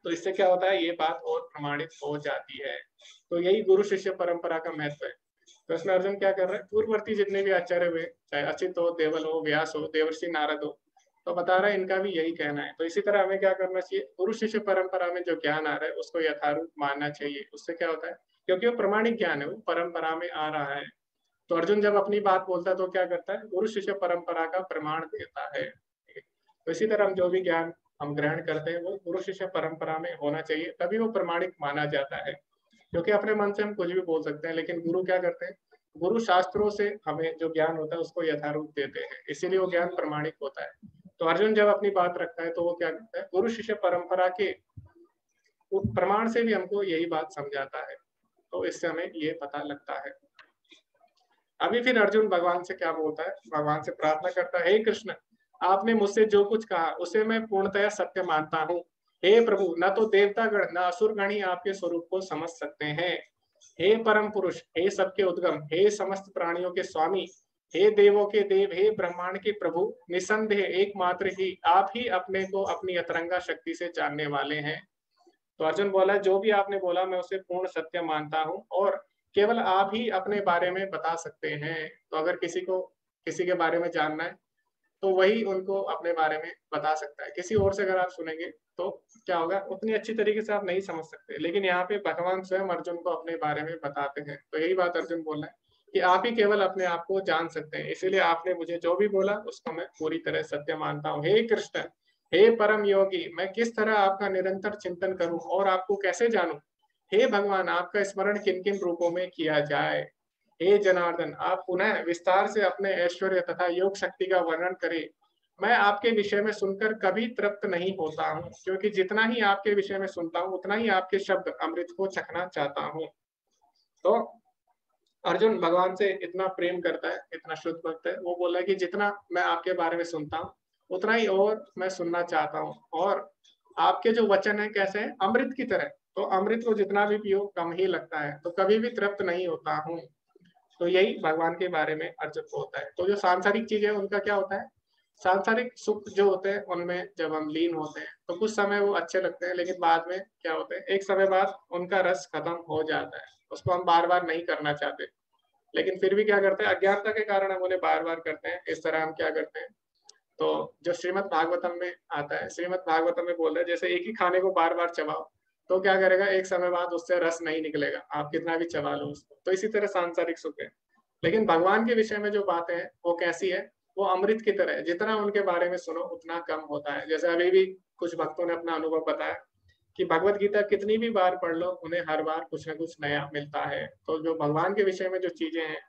तो इससे क्या होता है? ये बात और प्रमाणित हो जाती है। तो यही गुरु शिष्य परंपरा का महत्व है। तो इसमें अर्जुन क्या कर रहा है? पूर्ववर्ती जितने भी आचार्य हुए, चाहे अचित हो, देवल हो, व्यास हो, देवर्षि नारद हो, तो बता रहा है इनका भी यही कहना है। तो इसी तरह हमें क्या करना चाहिए? गुरु शिष्य परंपरा में जो ज्ञान आ रहा है उसको यथारूप मानना चाहिए। उससे क्या होता है? क्योंकि वो प्रमाणिक ज्ञान है, वो परंपरा में आ रहा है। तो अर्जुन जब अपनी बात बोलता है तो क्या करता है? गुरु शिष्य परंपरा का प्रमाण देता है। तो इसी तरह हम जो भी ज्ञान हम ग्रहण करते हैं वो गुरु शिष्य परंपरा में होना चाहिए, तभी वो प्रमाणिक माना जाता है। क्योंकि अपने मन से हम कुछ भी बोल सकते हैं, लेकिन गुरु क्या करते हैं? गुरु शास्त्रों से हमें जो ज्ञान होता है उसको यथारूप देते हैं, इसीलिए वो ज्ञान प्रमाणिक होता है। तो अर्जुन जब अपनी बात रखता है तो वो क्या करता है? गुरु शिष्य परंपरा के प्रमाण से भी हमको यही बात समझाता है। तो इससे हमें ये पता लगता है। अभी फिर अर्जुन भगवान से क्या बोलता है? भगवान से प्रार्थना करता है, हे कृष्ण, आपने मुझसे जो कुछ कहा उसे मैं पूर्णतया सत्य मानता हूँ। हे प्रभु, न तो देवतागण न असुरगण ही आपके स्वरूप को समझ सकते हैं। हे परम पुरुष, हे सबके उद्गम, हे समस्त प्राणियों के स्वामी, हे देवों के देव, हे ब्रह्मांड के प्रभु, निसंदेह एकमात्र ही आप ही अपने को अपनी अतरंगा शक्ति से जानने वाले हैं। तो अर्जुन बोला जो भी आपने बोला मैं उसे पूर्ण सत्य मानता हूँ और केवल आप ही अपने बारे में बता सकते हैं। तो अगर किसी को किसी के बारे में जानना है तो वही उनको अपने बारे में बता सकता है। किसी और से अगर आप सुनेंगे तो क्या होगा? उतनी अच्छी तरीके से आप नहीं समझ सकते। लेकिन यहाँ पे भगवान स्वयं अर्जुन को अपने बारे में बताते हैं। तो यही बात अर्जुन बोल रहा है कि आप ही केवल अपने आप को जान सकते हैं, इसीलिए आपने मुझे जो भी बोला उसको मैं पूरी तरह सत्य मानता हूँ। हे कृष्ण, हे परम योगी, मैं किस तरह आपका निरंतर चिंतन करूं और आपको कैसे जानूं? हे भगवान, आपका स्मरण किन किन रूपों में किया जाए? हे जनार्दन, आप पुनः विस्तार से अपने ऐश्वर्य तथा योग शक्ति का वर्णन करें। मैं आपके विषय में सुनकर कभी तृप्त नहीं होता हूँ, क्योंकि जितना ही आपके विषय में सुनता हूँ उतना ही आपके शब्द अमृत को चखना चाहता हूँ। तो अर्जुन भगवान से इतना प्रेम करता है, इतना शुद्ध भक्त है, वो बोला है कि जितना मैं आपके बारे में सुनता हूँ उतना ही और मैं सुनना चाहता हूँ। और आपके जो वचन है कैसे हैं? अमृत की तरह। तो अमृत को जितना भी पियो कम ही लगता है, तो कभी भी तृप्त नहीं होता हूँ। तो यही भगवान के बारे में अर्जुन को होता है। तो जो सांसारिक चीज है उनका क्या होता है? सांसारिक सुख जो होते हैं उनमें जब हम लीन होते हैं तो कुछ समय वो अच्छे लगते हैं, लेकिन बाद में क्या होते हैं? एक समय बाद उनका रस खत्म हो जाता है, उसको हम बार बार नहीं करना चाहते, लेकिन फिर भी क्या करते हैं? अज्ञानता के कारण हम उन्हें बार बार करते हैं। इस तरह हम क्या करते हैं? तो जो श्रीमद् भागवतम में आता है, श्रीमद् भागवतम में बोल रहे हैं जैसे एक ही खाने को बार बार चबाओ तो क्या करेगा? एक समय बाद उससे रस नहीं निकलेगा, आप कितना भी चबा लो उसको। तो इसी तरह सांसारिक सुख है। लेकिन भगवान के विषय में जो बातें हैं वो कैसी है? वो अमृत की तरह है, जितना उनके बारे में सुनो उतना कम होता है। जैसे अभी भी कुछ भक्तों ने अपना अनुभव बताया कि भगवत गीता कितनी भी बार पढ़ लो उन्हें हर बार कुछ न कुछ नया मिलता है। तो जो भगवान के विषय में जो चीजें हैं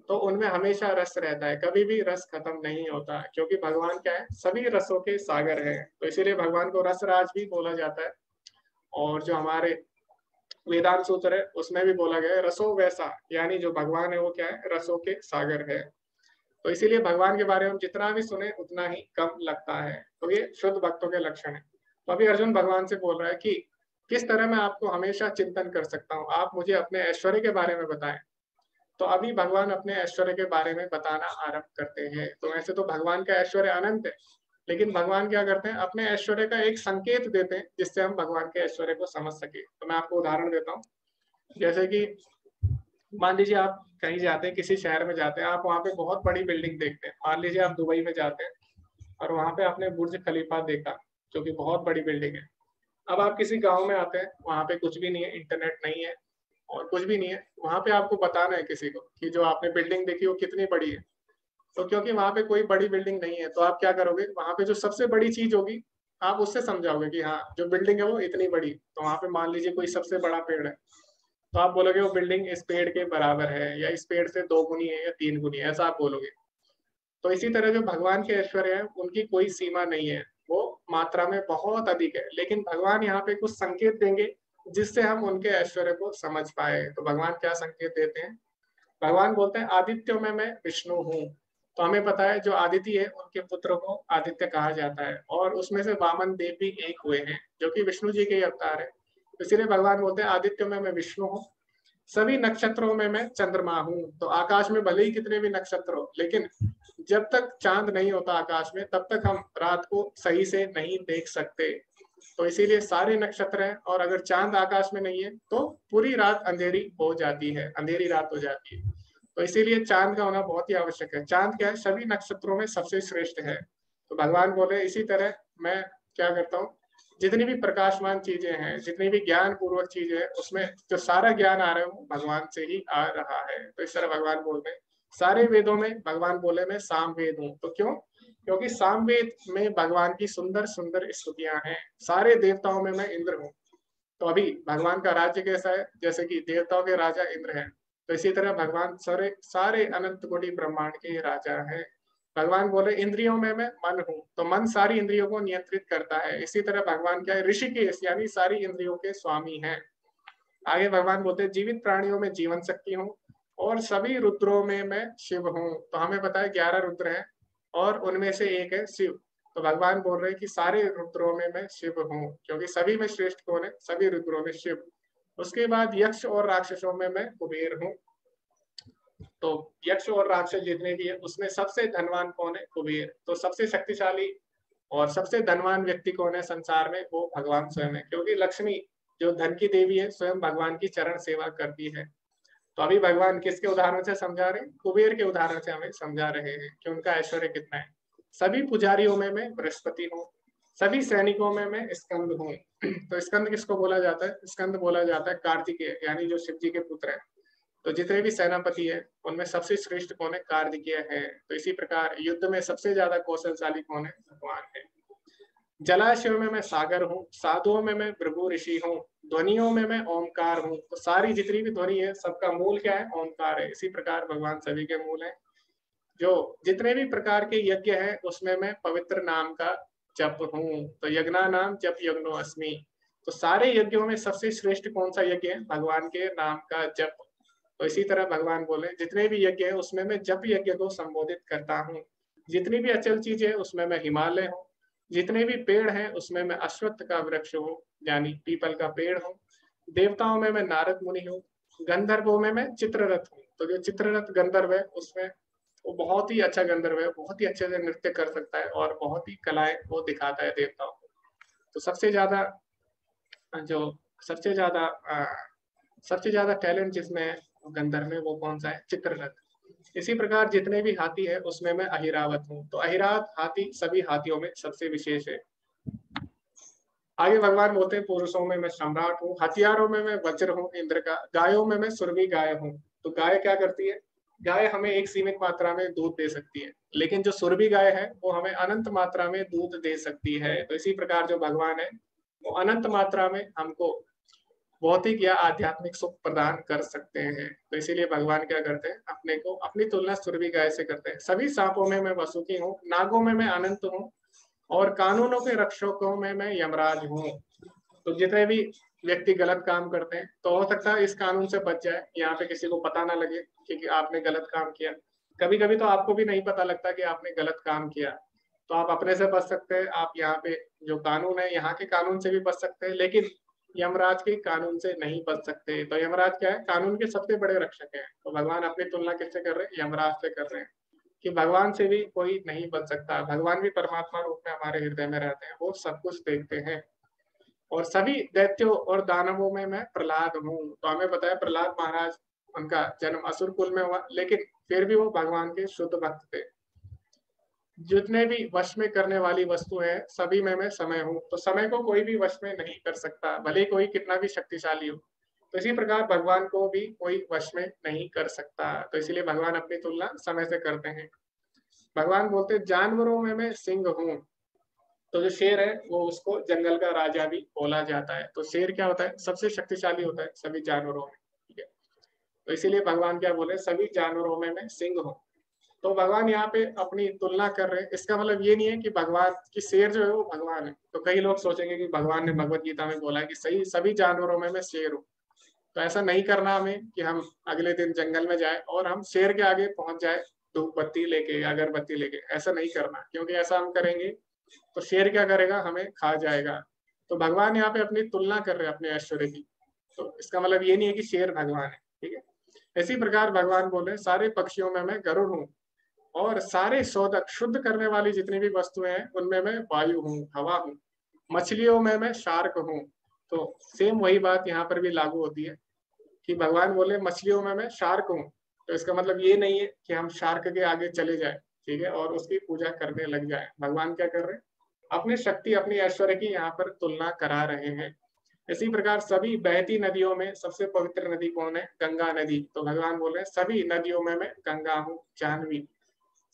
तो उनमें हमेशा रस रहता है, कभी भी रस खत्म नहीं होता, क्योंकि भगवान क्या है? सभी रसों के सागर है। तो इसीलिए भगवान को रसराज भी बोला जाता है। और जो हमारे वेदांत सूत्र है उसमें भी बोला गया है रसो वैसा, यानी जो भगवान है वो क्या है, रसों के सागर है। तो इसीलिए भगवान के बारे में हम जितना भी सुने उतना ही कम लगता है। तो ये शुद्ध भक्तों के लक्षण है। तो अभी अर्जुन भगवान से बोल रहा है कि किस तरह मैं आपको हमेशा चिंतन कर सकता हूँ, आप मुझे अपने ऐश्वर्य के बारे में बताएं। तो अभी भगवान अपने ऐश्वर्य के बारे में बताना आरंभ करते हैं। तो वैसे तो भगवान का ऐश्वर्य अनंत है, लेकिन भगवान क्या करते हैं, अपने ऐश्वर्य का एक संकेत देते हैं जिससे हम भगवान के ऐश्वर्य को समझ सके। तो मैं आपको उदाहरण देता हूँ। जैसे कि मान लीजिए आप कहीं जाते हैं, किसी शहर में जाते हैं, आप वहाँ पे बहुत बड़ी बिल्डिंग देखते हैं। मान लीजिए आप दुबई में जाते हैं और वहाँ पे आपने बुर्ज खलीफा देखा जो कि बहुत बड़ी बिल्डिंग है। अब आप किसी गांव में आते हैं, वहाँ पे कुछ भी नहीं है, इंटरनेट नहीं है और कुछ भी नहीं है। वहाँ पे आपको बताना है किसी को कि जो आपने बिल्डिंग देखी वो कितनी बड़ी है। तो क्योंकि वहाँ पे कोई बड़ी बिल्डिंग नहीं है, तो आप क्या करोगे, वहाँ पे जो सबसे बड़ी चीज होगी आप उससे समझाओगे कि हाँ जो बिल्डिंग है वो इतनी बड़ी। तो वहाँ पे मान लीजिए कोई सबसे बड़ा पेड़ है, तो आप बोलोगे वो बिल्डिंग इस पेड़ के बराबर है या इस पेड़ से 2 गुनी है या 3 गुनी है, ऐसा आप बोलोगे। तो इसी तरह जो भगवान के ऐश्वर्य है उनकी कोई सीमा नहीं है, वो मात्रा में बहुत अधिक है। लेकिन भगवान यहाँ पे कुछ संकेत देंगे जिससे हम उनके ऐश्वर्य को समझ पाए। तो भगवान क्या संकेत देते हैं, भगवान बोलते हैं आदित्यों में मैं विष्णु हूँ। तो हमें पता है जो आदित्य है उनके पुत्र को आदित्य कहा जाता है, और उसमें से वामन देव भी एक हुए हैं जो कि विष्णु जी के ही अवतार है। इसीलिए भगवान बोलते हैं आदित्य में मैं विष्णु हूँ, सभी नक्षत्रों में मैं चंद्रमा हूँ। तो आकाश में भले ही कितने भी नक्षत्र हो, लेकिन जब तक चांद नहीं होता आकाश में तब तक हम रात को सही से नहीं देख सकते। तो इसीलिए सारे नक्षत्र हैं, और अगर चांद आकाश में नहीं है तो पूरी रात अंधेरी हो जाती है, अंधेरी रात हो जाती है। तो इसीलिए चांद का होना बहुत ही आवश्यक है। चांद क्या है, सभी नक्षत्रों में सबसे श्रेष्ठ है। तो भगवान बोले इसी तरह मैं क्या करता हूँ, जितनी भी प्रकाशमान चीजें हैं, जितनी भी ज्ञान पूर्वक चीजें हैं, उसमें जो सारा ज्ञान आ रहा है वो भगवान से ही आ रहा है। तो इस तरह भगवान बोलते हैं सारे वेदों में भगवान बोले मैं साम वेद हूँ। तो क्यों, क्योंकि सामवेद में भगवान की सुंदर सुंदर स्तुतियां हैं। सारे देवताओं में मैं इंद्र हूँ। तो अभी भगवान का राज्य कैसा है, जैसे कि देवताओं के राजा इंद्र हैं, तो इसी तरह भगवान सारे सारे अनंत कोटि ब्रह्मांड के राजा हैं। भगवान बोले इंद्रियों में मैं मन हूँ, तो मन सारी इंद्रियों को नियंत्रित करता है। इसी तरह भगवान क्या है, ऋषिकेश यानी सारी इंद्रियों के स्वामी हैं। आगे भगवान बोलते हैं जीवित प्राणियों में जीवन शक्ति हूँ, और सभी रुद्रों में मैं शिव हूँ। तो हमें पता है 11 रुद्र हैं और उनमें से एक है शिव। तो भगवान बोल रहे हैं कि सारे रुद्रों में मैं शिव हूँ, क्योंकि सभी में श्रेष्ठ कौन है, सभी रुद्रों में शिव। उसके बाद यक्ष और राक्षसों में मैं कुबेर हूँ। तो यक्ष और राक्षस जितने भी है उसमें सबसे धनवान कौन है, कुबेर। तो सबसे शक्तिशाली और सबसे धनवान व्यक्ति कौन है संसार में, वो भगवान स्वयं है, क्योंकि लक्ष्मी जो धन की देवी है स्वयं भगवान की चरण सेवा करती है। तो अभी भगवान किसके उदाहरण से समझा रहे हैं, कुबेर के उदाहरण से हमें समझा रहे हैं कि उनका ऐश्वर्य कितना है। सभी पुजारियों में मैं बृहस्पति हूँ, सभी सैनिकों में मैं स्कंद हूँ। तो स्कंद किसको बोला जाता है, स्कंद बोला जाता है कार्तिकेय, यानी जो शिव जी के पुत्र है। तो जितने भी सेनापति है उनमें सबसे श्रेष्ठ कौन है, कार्तिकेय है। तो इसी प्रकार युद्ध में सबसे ज्यादा कौशलशाली कौन है, भगवान है। जलाशयों में मैं सागर हूँ, साधुओं में मैं भृगु ऋषि हूँ, ध्वनियों में मैं ओमकार हूँ। तो सारी जितनी भी ध्वनि है सबका मूल क्या है, ओमकार है। इसी प्रकार भगवान सभी के मूल है। जो जितने भी प्रकार के यज्ञ है उसमें मैं पवित्र नाम का जप हूँ। तो यज्ञा नाम जप यज्ञो अस्मि। तो सारे यज्ञों में सबसे श्रेष्ठ कौन सा यज्ञ है, भगवान के नाम का जप। तो इसी तरह भगवान बोले जितने भी यज्ञ है उसमें मैं जप यज्ञ को संबोधित करता हूँ। जितनी भी अचल चीजें है उसमें मैं हिमालय हूँ, जितने भी पेड़ हैं उसमें मैं अश्वत्थ का वृक्ष हूँ, यानी पीपल का पेड़ हूँ। देवताओं में मैं नारद मुनि हूँ, गंधर्वों में मैं चित्ररथ हूँ। तो जो चित्ररथ गंधर्व है उसमें वो बहुत ही अच्छा गंधर्व है, बहुत ही अच्छे से नृत्य कर सकता है और बहुत ही कलाएं वो दिखाता है देवताओं को। तो सबसे ज्यादा जो सबसे ज्यादा टैलेंट जिसमें है गंधर्व में, वो कौन सा है, चित्ररथ। इसी प्रकार जितने भी हाथी है उसमें मैं अहिरावत हूँ। तो अहिरावत हाथी सभी हाथियों में सबसे विशेष है। आगे भगवान बोलते हैं पुरुषों में मैं सम्राट हूँ, हथियारों में मैं वज्र हूँ इंद्र का, गायों में मैं सुरभि गाय हूँ। तो गाय क्या करती है, गाय हमें एक सीमित मात्रा में दूध दे सकती है, लेकिन जो सुरभि गाय है वो हमें अनंत मात्रा में दूध दे सकती है। तो इसी प्रकार जो भगवान है वो अनंत मात्रा में हमको भौतिक या आध्यात्मिक सुख प्रदान कर सकते हैं। तो इसीलिए भगवान क्या करते हैं, अपने को अपनी तुलना सुरभि गाय से करते हैं। सभी सांपों में मैं वसुकी हूँ, नागों में मैं अनंत हूँ, और कानूनों के रक्षकों में मैं यमराज हूँ। तो जितने भी व्यक्ति गलत काम करते हैं तो हो सकता है इस कानून से बच जाए, यहाँ पे किसी को पता ना लगे कि आपने गलत काम किया। कभी कभी तो आपको भी नहीं पता लगता कि आपने गलत काम किया, तो आप अपने से बच सकते हैं। आप यहाँ पे जो कानून है यहाँ के कानून से भी बच सकते हैं, लेकिन यमराज के कानून से नहीं बच सकते। तो यमराज क्या है? कानून के सबसे बड़े रक्षक हैं। तो भगवान अपनी तुलना किससे कर रहे हैं? यमराज से कर रहे हैं कि भगवान से भी कोई नहीं बच सकता। भगवान भी परमात्मा रूप में हमारे हृदय में रहते हैं, वो सब कुछ देखते हैं। और सभी दैत्यों और दानवों में मैं प्रहलाद हूँ। तो हमें पता है प्रहलाद महाराज, उनका जन्म असुर कुल में हुआ, लेकिन फिर भी वो भगवान के शुद्ध भक्त थे। जितने भी वश में करने वाली वस्तु है सभी में मैं समय हूँ। तो समय को कोई भी वश में नहीं कर सकता, भले कोई कितना भी शक्तिशाली हो। तो इसी प्रकार भगवान को भी कोई वश में नहीं कर सकता। तो इसीलिए भगवान अपनी तुलना समय से करते हैं। भगवान बोलते हैं जानवरों में मैं सिंह हूँ। तो जो शेर है वो उसको जंगल का राजा भी बोला जाता है। तो शेर क्या होता है? सबसे शक्तिशाली होता है सभी जानवरों में, ठीक है। तो इसीलिए भगवान क्या बोले? सभी जानवरों में मैं सिंह हूँ। तो भगवान यहाँ पे अपनी तुलना कर रहे हैं। इसका मतलब ये नहीं है कि भगवान की शेर जो है वो भगवान है। तो कई लोग सोचेंगे कि भगवान ने भगवत गीता में बोला है कि सही सभी जानवरों में मैं शेर हूँ। तो ऐसा नहीं करना हमें कि हम अगले दिन जंगल में जाए और हम शेर के आगे पहुंच जाए धूप बत्ती लेके, अगरबत्ती लेके। ऐसा नहीं करना, क्योंकि ऐसा हम करेंगे तो शेर क्या करेगा? हमें खा जाएगा। तो भगवान यहाँ पे अपनी तुलना कर रहे हैं अपने ऐश्वर्य की। तो इसका मतलब ये नहीं है कि शेर भगवान है, ठीक है। इसी प्रकार भगवान बोले सारे पक्षियों में मैं गरुड़ हूँ, और सारे शोधक शुद्ध करने वाली जितनी भी वस्तुएं हैं उनमें मैं वायु हूँ, हवा हूँ। मछलियों में मैं शार्क हूँ। तो सेम वही बात यहाँ पर भी लागू होती है कि भगवान बोले मछलियों में मैं शार्क हूँ। तो इसका मतलब ये नहीं है कि हम शार्क के आगे चले जाए, ठीक है, और उसकी पूजा करने लग जाए। भगवान क्या कर रहे हैं? अपनी शक्ति, अपनी ऐश्वर्य की यहाँ पर तुलना करा रहे हैं। इसी प्रकार सभी बहती नदियों में सबसे पवित्र नदी कौन है? गंगा नदी। तो भगवान बोल रहे हैं सभी नदियों में मैं गंगा हूँ, जाह्नवी।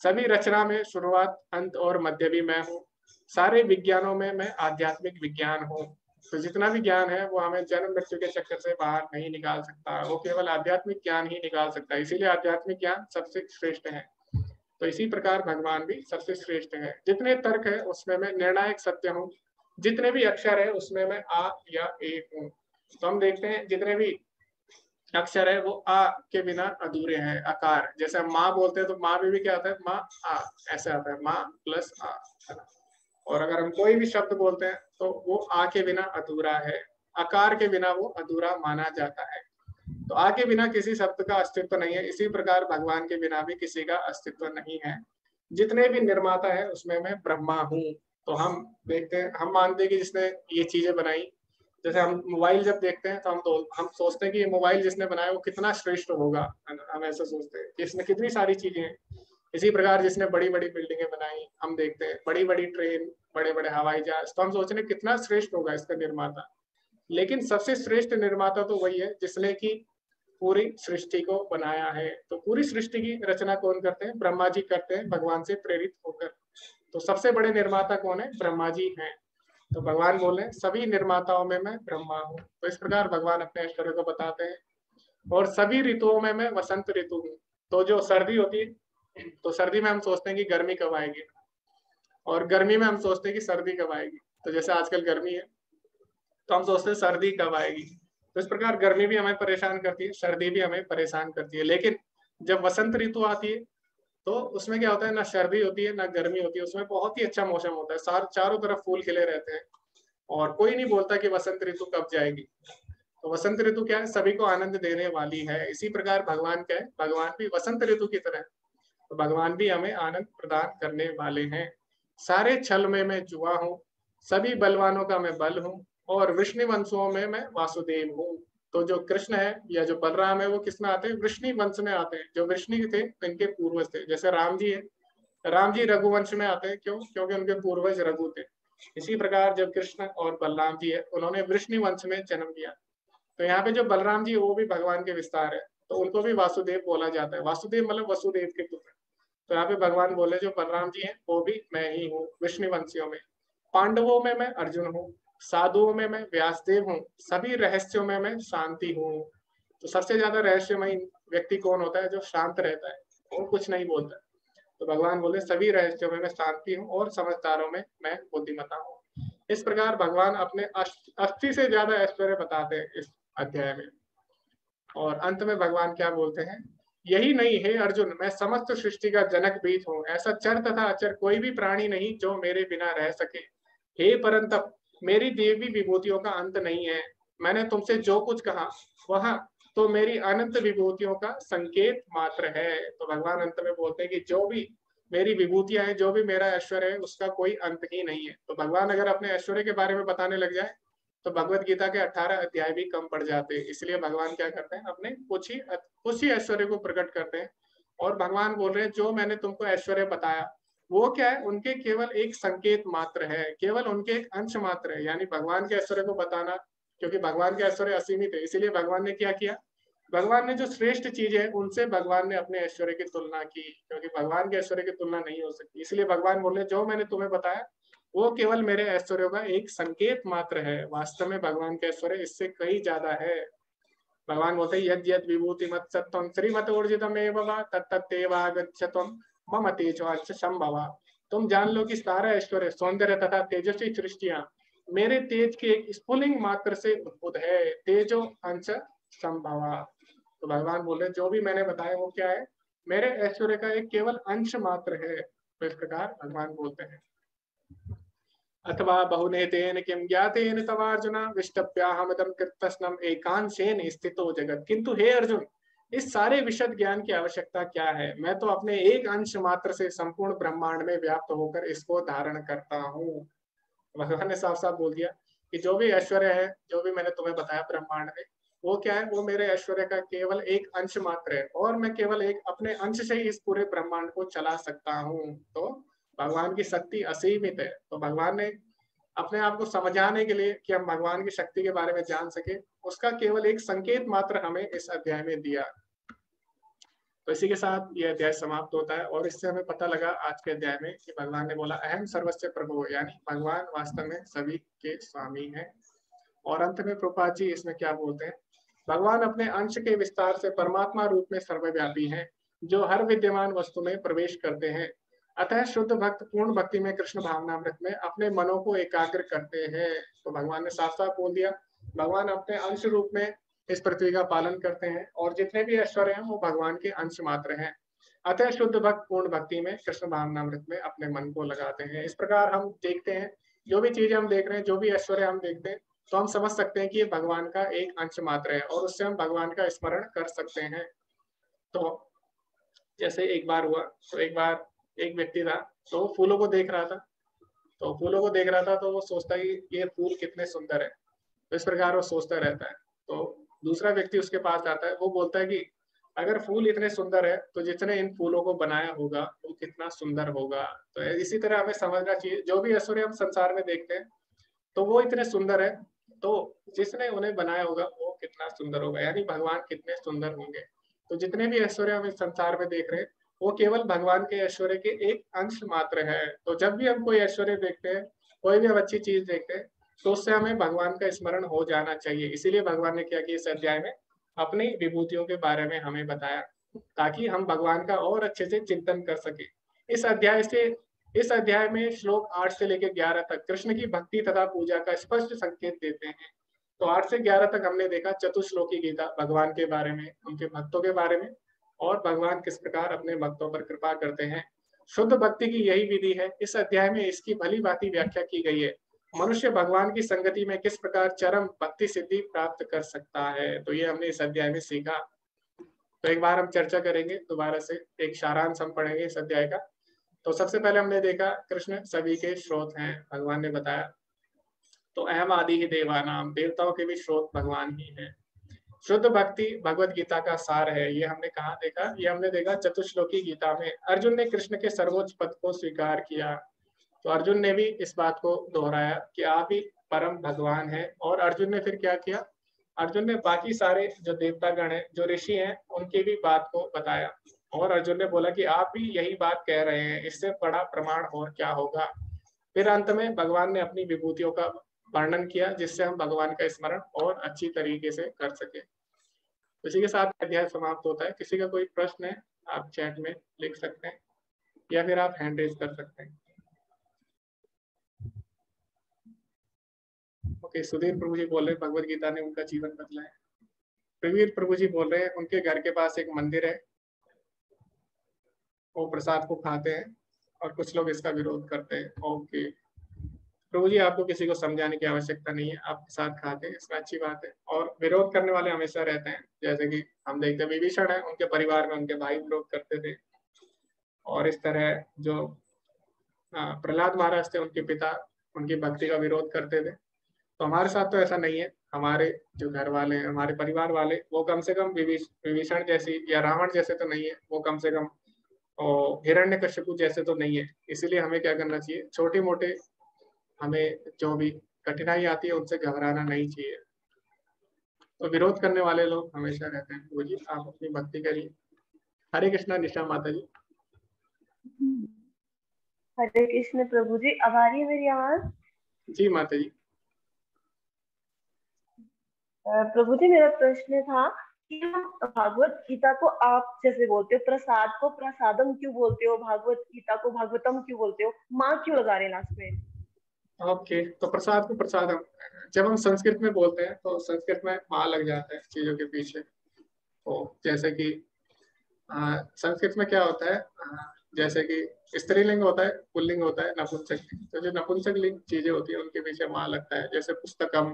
सभी रचना में शुरुआत, अंत और मध्य भी मैं हूँ। सारे विज्ञानों में मैं आध्यात्मिक विज्ञान हूँ। तो जितना भी ज्ञान है वो हमें जन्म मृत्यु के चक्कर से बाहर नहीं निकाल सकता, वो केवल आध्यात्मिक ज्ञान ही निकाल सकता है। इसीलिए आध्यात्मिक ज्ञान सबसे श्रेष्ठ है। तो इसी प्रकार भगवान भी सबसे श्रेष्ठ है। जितने तर्क है उसमें मैं निर्णायक सत्य हूँ। जितने भी अक्षर है उसमें मैं आ या एक हूँ। तो हम देखते हैं जितने भी अक्षर है वो आ के बिना अधूरे हैं। आकार, जैसे हम माँ बोलते हैं तो माँ में भी क्या आता है? माँ आ, ऐसे आता है, माँ प्लस आ, है ना। और अगर हम कोई भी शब्द बोलते हैं तो वो आ के बिना अधूरा है, आकार के बिना वो अधूरा माना जाता है। तो आ के बिना किसी शब्द का अस्तित्व नहीं है। इसी प्रकार भगवान के बिना भी किसी का अस्तित्व नहीं है। जितने भी निर्माता है उसमें मैं ब्रह्मा हूँ। तो हम देखते हैं, हम मानते हैं कि जिसने ये चीजें बनाई, जैसे हम मोबाइल जब देखते हैं तो हम सोचते हैं कि ये मोबाइल जिसने बनाया वो कितना श्रेष्ठ होगा, हम ऐसा सोचते हैं कि इसमें कितनी सारी चीजें हैं। इसी प्रकार जिसने बड़ी बड़ी बिल्डिंगें बनाई, हम देखते हैं बड़ी बड़ी ट्रेन, बड़े बड़े हवाई जहाज, तो हम सोच रहे हैं कितना श्रेष्ठ होगा इसका निर्माता। लेकिन सबसे श्रेष्ठ निर्माता तो वही है जिसने की पूरी सृष्टि को बनाया है। तो पूरी सृष्टि की रचना कौन करते हैं? ब्रह्मा जी करते हैं, भगवान से प्रेरित होकर। तो सबसे बड़े निर्माता कौन है? ब्रह्मा जी हैं। तो भगवान बोले सभी निर्माताओं में मैं ब्रह्मा हूँ। तो इस प्रकार भगवान अपने ऐश्वर्य को बताते हैं। और सभी ऋतुओं में मैं वसंत ऋतु हूँ। तो जो सर्दी होती है तो सर्दी में हम सोचते हैं कि गर्मी कब आएगी, और गर्मी में हम सोचते हैं कि सर्दी कब आएगी। तो जैसे आजकल गर्मी है तो हम सोचते हैं सर्दी कब आएगी। तो इस प्रकार गर्मी भी हमें परेशान करती है, सर्दी भी हमें परेशान करती है। लेकिन जब वसंत ऋतु आती है तो उसमें क्या होता है? ना सर्दी होती है ना गर्मी होती है, उसमें बहुत ही अच्छा मौसम होता है, चारों तरफ फूल खिले रहते हैं, और कोई नहीं बोलता कि वसंत ऋतु कब जाएगी। तो वसंत ऋतु क्या है? सभी को आनंद देने वाली है। इसी प्रकार भगवान क्या है? भगवान भी वसंत ऋतु की तरह है। तो भगवान भी हमें आनंद प्रदान करने वाले हैं। सारे छल में मैं जुआ हूँ, सभी बलवानों का मैं बल हूँ, और वृष्णि वंशों में मैं वासुदेव हूँ। तो जो कृष्ण है या जो बलराम है वो किस में आते हैं? वृष्णि वंश में आते हैं। जो वृष्णि थे इनके पूर्वज थे। जैसे राम जी है, राम जी रघुवंश में आते हैं। क्यों? क्योंकि उनके पूर्वज रघु थे। इसी प्रकार जब कृष्ण और बलराम जी है उन्होंने वृष्णि वंश में जन्म लिया। तो यहाँ पे जो बलराम जी वो भी भगवान के विस्तार है, तो उनको भी वासुदेव बोला जाता है। वासुदेव मतलब वसुदेव के पुत्र। तो यहाँ पे भगवान बोले जो बलराम जी हैं वो भी मैं ही हूँ वृष्णिवंशियों में। पांडवों में मैं अर्जुन हूँ, साधुओं में मैं व्यासदेव हूँ, सभी रहस्यों में मैं शांति हूँ। तो सबसे ज्यादा रहस्यमय व्यक्ति कौन होता है? जो शांत रहता है, वो कुछ नहीं बोलता। तो भगवान बोले सभी रहस्यों में मैं शांति हूँ और समझदारों में मैं बुद्धिमता हूँ। इस प्रकार भगवान अपने 80 से ज्यादा ऐश्वर्य बताते हैं इस अध्याय में। और अंत में भगवान क्या बोलते हैं, यही नहीं हे अर्जुन, मैं समस्त सृष्टि का जनक बीज हूँ, ऐसा चर तथा अचर कोई भी प्राणी नहीं जो मेरे बिना रह सके। हे परंतप, मेरी देवी विभूतियों का अंत नहीं है। मैंने तुमसे जो कुछ कहा वह तो मेरी अनंत विभूतियों का संकेत मात्र है। तो भगवान अंत में बोलते हैं कि जो भी मेरी विभूतियां हैं, जो भी मेरा ऐश्वर्य है, उसका कोई अंत ही नहीं है। तो भगवान अगर अपने ऐश्वर्य के बारे में बताने लग जाए तो भगवत गीता के 18 अध्याय भी कम पड़ जाते हैं। इसलिए भगवान क्या करते हैं, अपने कुछ ही ऐश्वर्य को प्रकट करते हैं। और भगवान बोल रहे हैं जो मैंने तुमको ऐश्वर्य बताया वो क्या है, उनके केवल एक संकेत मात्र है, केवल उनके एक अंश मात्र है। यानी भगवान के ऐश्वर्य को बताना, क्योंकि भगवान के ऐश्वर्य असीमित है, इसीलिए भगवान ने क्या किया, भगवान ने जो श्रेष्ठ चीज है उनसे भगवान ने अपने ऐश्वर्य की तुलना की, क्योंकि भगवान के ऐश्वर्य की तुलना नहीं हो सकती। इसलिए भगवान बोले जो मैंने तुम्हें बताया वो केवल मेरे ऐश्वर्य का एक संकेत मात्र है। वास्तव में भगवान के ऐश्वर्य इससे कहीं ज्यादा है। भगवान बोलते हैं यद यद विभूति मत सत्वम श्रीमत ऊर्जितमेव वा तत्तत्तेवागच्छत्वम मम तेजोंश संभवा। तुम जान लो कि सारा ऐश्वर्य, सौंदर्य तथा तेजस्वी सृष्टियां मेरे तेज के एक स्फुलिंग मात्र से उद्भूत है, तेजो अंश संभवा। तो भगवान बोले जो भी मैंने बताया वो क्या है, मेरे ऐश्वर्य का एक केवल अंश मात्र है। तो इस प्रकार भगवान बोलते हैं अथवा बहुनेतेन किं ज्ञातेन तवार्जुन विष्टप्याहमदं कृतस्नम एकांशेन स्थितो जगत। किंतु हे अर्जुन, इस सारे विशद ज्ञान की आवश्यकता क्या है, मैं तो अपने एक अंश मात्र से संपूर्ण ब्रह्मांड में व्याप्त होकर इसको धारण करता हूँ। भगवान ने साफ साफ बोल दिया कि जो भी ऐश्वर्य है, जो भी मैंने तुम्हें बताया ब्रह्मांड में, वो क्या है, वो मेरे ऐश्वर्य का केवल एक अंश मात्र है, और मैं केवल एक अपने अंश से ही इस पूरे ब्रह्मांड को चला सकता हूँ। तो भगवान की शक्ति असीमित है। तो भगवान ने अपने आप को समझाने के लिए कि हम भगवान की शक्ति के बारे में जान सके, उसका केवल एक संकेत मात्र हमें इस अध्याय में दिया। तो इसी के साथ ये अध्याय समाप्त होता है। और इससे हमें पता लगा आज के अध्याय में कि भगवान ने बोला अहम सर्वस्व प्रभु, यानी भगवान वास्तव में सभी के स्वामी हैं। और अंत में प्रभुपाद जी इसमें क्या बोलते हैं, भगवान अपने अंश के विस्तार से परमात्मा रूप में सर्वव्यापी हैं, जो हर विद्यमान वस्तु में प्रवेश करते हैं। अतः शुद्ध भक्त पूर्ण भक्ति में कृष्ण भावनामृत में अपने मनों को एकाग्र करते हैं। तो भगवान ने साफ साफ बोल दिया, भगवान अपने अंश रूप में इस पृथ्वी का पालन करते हैं, और जितने भी ऐश्वर्य हैं वो भगवान के अंश मात्र हैं। अतः शुद्ध भक्त पूर्ण भक्ति में कृष्ण भावनामृत में अपने मन को लगाते हैं। इस प्रकार हम देखते हैं, जो भी चीजें हम देख रहे हैं, जो भी ऐश्वर्य हम देखते हैं, तो हम समझ सकते हैं कि ये भगवान का एक अंश मात्र है, और उससे हम भगवान का स्मरण कर सकते हैं। तो जैसे एक बार हुआ, तो एक बार एक व्यक्ति था, तो फूलों को देख रहा था, तो वो सोचता है कि ये फूल कितने सुंदर है। तो इस प्रकार वो सोचता रहता है। तो दूसरा व्यक्ति उसके पास आता है, वो बोलता है कि अगर फूल इतने सुंदर है तो जिसने इन फूलों को बनाया होगा वो कितना सुंदर होगा। तो इसी तरह हमें समझना चाहिए, जो भी ऐश्वर्य हम संसार में देखते हैं तो वो इतने सुंदर है, तो जिसने उन्हें बनाया होगा वो कितना सुंदर होगा, यानी भगवान कितने सुंदर होंगे। तो जितने भी ऐश्वर्य हम इस संसार में देख रहे हैं वो केवल भगवान के ऐश्वर्य के एक अंश मात्र है। तो जब भी हम कोई ऐश्वर्य देखते हैं, कोई भी हम अच्छी चीज देखते हैं, तो उससे हमें भगवान का स्मरण हो जाना चाहिए। इसीलिए भगवान ने क्या किया, इस अध्याय में अपनी विभूतियों के बारे में हमें बताया, ताकि हम भगवान का और अच्छे से चिंतन कर सके। इस अध्याय में श्लोक 8 से लेकर 11 तक कृष्ण की भक्ति तथा पूजा का स्पष्ट संकेत देते हैं। तो 8 से 11 तक हमने देखा चतुश्लोकी गीता, भगवान के बारे में, उनके भक्तों के बारे में, और भगवान किस प्रकार अपने भक्तों पर कृपा करते हैं। शुद्ध भक्ति की यही विधि है। इस अध्याय में इसकी भली भांति व्याख्या की गई है। मनुष्य भगवान की संगति में किस प्रकार चरम भक्ति सिद्धि प्राप्त कर सकता है, तो ये हमने इस अध्याय में सीखा। तो एक बार हम चर्चा करेंगे दोबारा से, एक सारांश हम पढ़ेंगे इस अध्याय का। तो सबसे पहले हमने देखा कृष्ण सभी के स्रोत हैं, भगवान ने बताया। तो अहम आदि ही देवानाम, देवताओं के भी स्रोत भगवान ही है। शुद्ध भक्ति भगवत गीता का सार है, ये हमने कहा देखा, ये हमने देखा चतुश्लोकी गीता में। अर्जुन ने कृष्ण के सर्वोच्च पद को स्वीकार किया, तो अर्जुन ने भी इस बात को दोहराया कि आप ही परम भगवान हैं। और अर्जुन ने फिर क्या किया, अर्जुन ने बाकी सारे जो देवतागण हैं, जो ऋषि हैं, उनकी भी बात को बताया। और अर्जुन ने बोला कि आप भी यही बात कह रहे हैं, इससे बड़ा प्रमाण और क्या होगा। फिर अंत में भगवान ने अपनी विभूतियों का वर्णन किया, जिससे हम भगवान का स्मरण और अच्छी तरीके से कर सके। इसी के साथ अध्याय समाप्त होता है। किसी का कोई प्रश्न है आप चैट में लिख सकते हैं, या फिर आप हैंड रेज कर सकते हैं। ओके, सुधीर प्रभु जी बोल रहे हैं भगवत गीता ने उनका जीवन बदला है। प्रवीर प्रभु जी बोल रहे हैं उनके घर के पास एक मंदिर है, वो प्रसाद को खाते हैं और कुछ लोग इसका विरोध करते हैं। ओके प्रभु जी, आपको किसी को समझाने की आवश्यकता नहीं है, आप प्रसाद खाते हैं, इसमें अच्छी बात है। और विरोध करने वाले हमेशा रहते हैं, जैसे कि हम देखते हैं विभीषण है, उनके परिवार में उनके भाई विरोध करते थे। और इस तरह जो प्रहलाद महाराज थे, उनके पिता उनकी भक्ति का विरोध करते थे। तो हमारे साथ तो ऐसा नहीं है, हमारे जो घर वाले हैं, हमारे परिवार वाले, वो कम से कम विभीषण जैसी या रावण जैसे तो नहीं है, वो कम से कम और हिरण्यकश्यपु जैसे तो नहीं है। इसीलिए हमें क्या करना चाहिए, छोटे मोटे हमें जो भी कठिनाई आती है उनसे घबराना नहीं चाहिए। तो विरोध करने वाले लोग हमेशा रहते हैं। वो जी आप अपनी भक्ति करिए। हरे कृष्णा निशा माता जी। हरे कृष्ण प्रभु जी, अब आ रही है मेरी आवाज? जी माता जी। प्रभु जी, मेरा प्रश्न था कि हम भागवत गीता को आप जैसे बोलते हो, प्रसाद को प्रसादम क्यों बोलते हो, भागवत गीता को भागवतम क्यों बोलते हो, माँ क्यों लगा रहे लास्ट में? ओके, तो प्रसाद को प्रसादम, जब हम संस्कृत में बोलते हैं तो संस्कृत में माँ लग जाता है चीजों के पीछे। तो जैसे कि संस्कृत में क्या होता है, जैसे कि स्त्रीलिंग होता है, पुल्लिंग होता है, नपुंसक लिंग। तो जो नपुंसक लिंग चीजें होती है उनके पीछे माँ लगता है, जैसे पुस्तकम,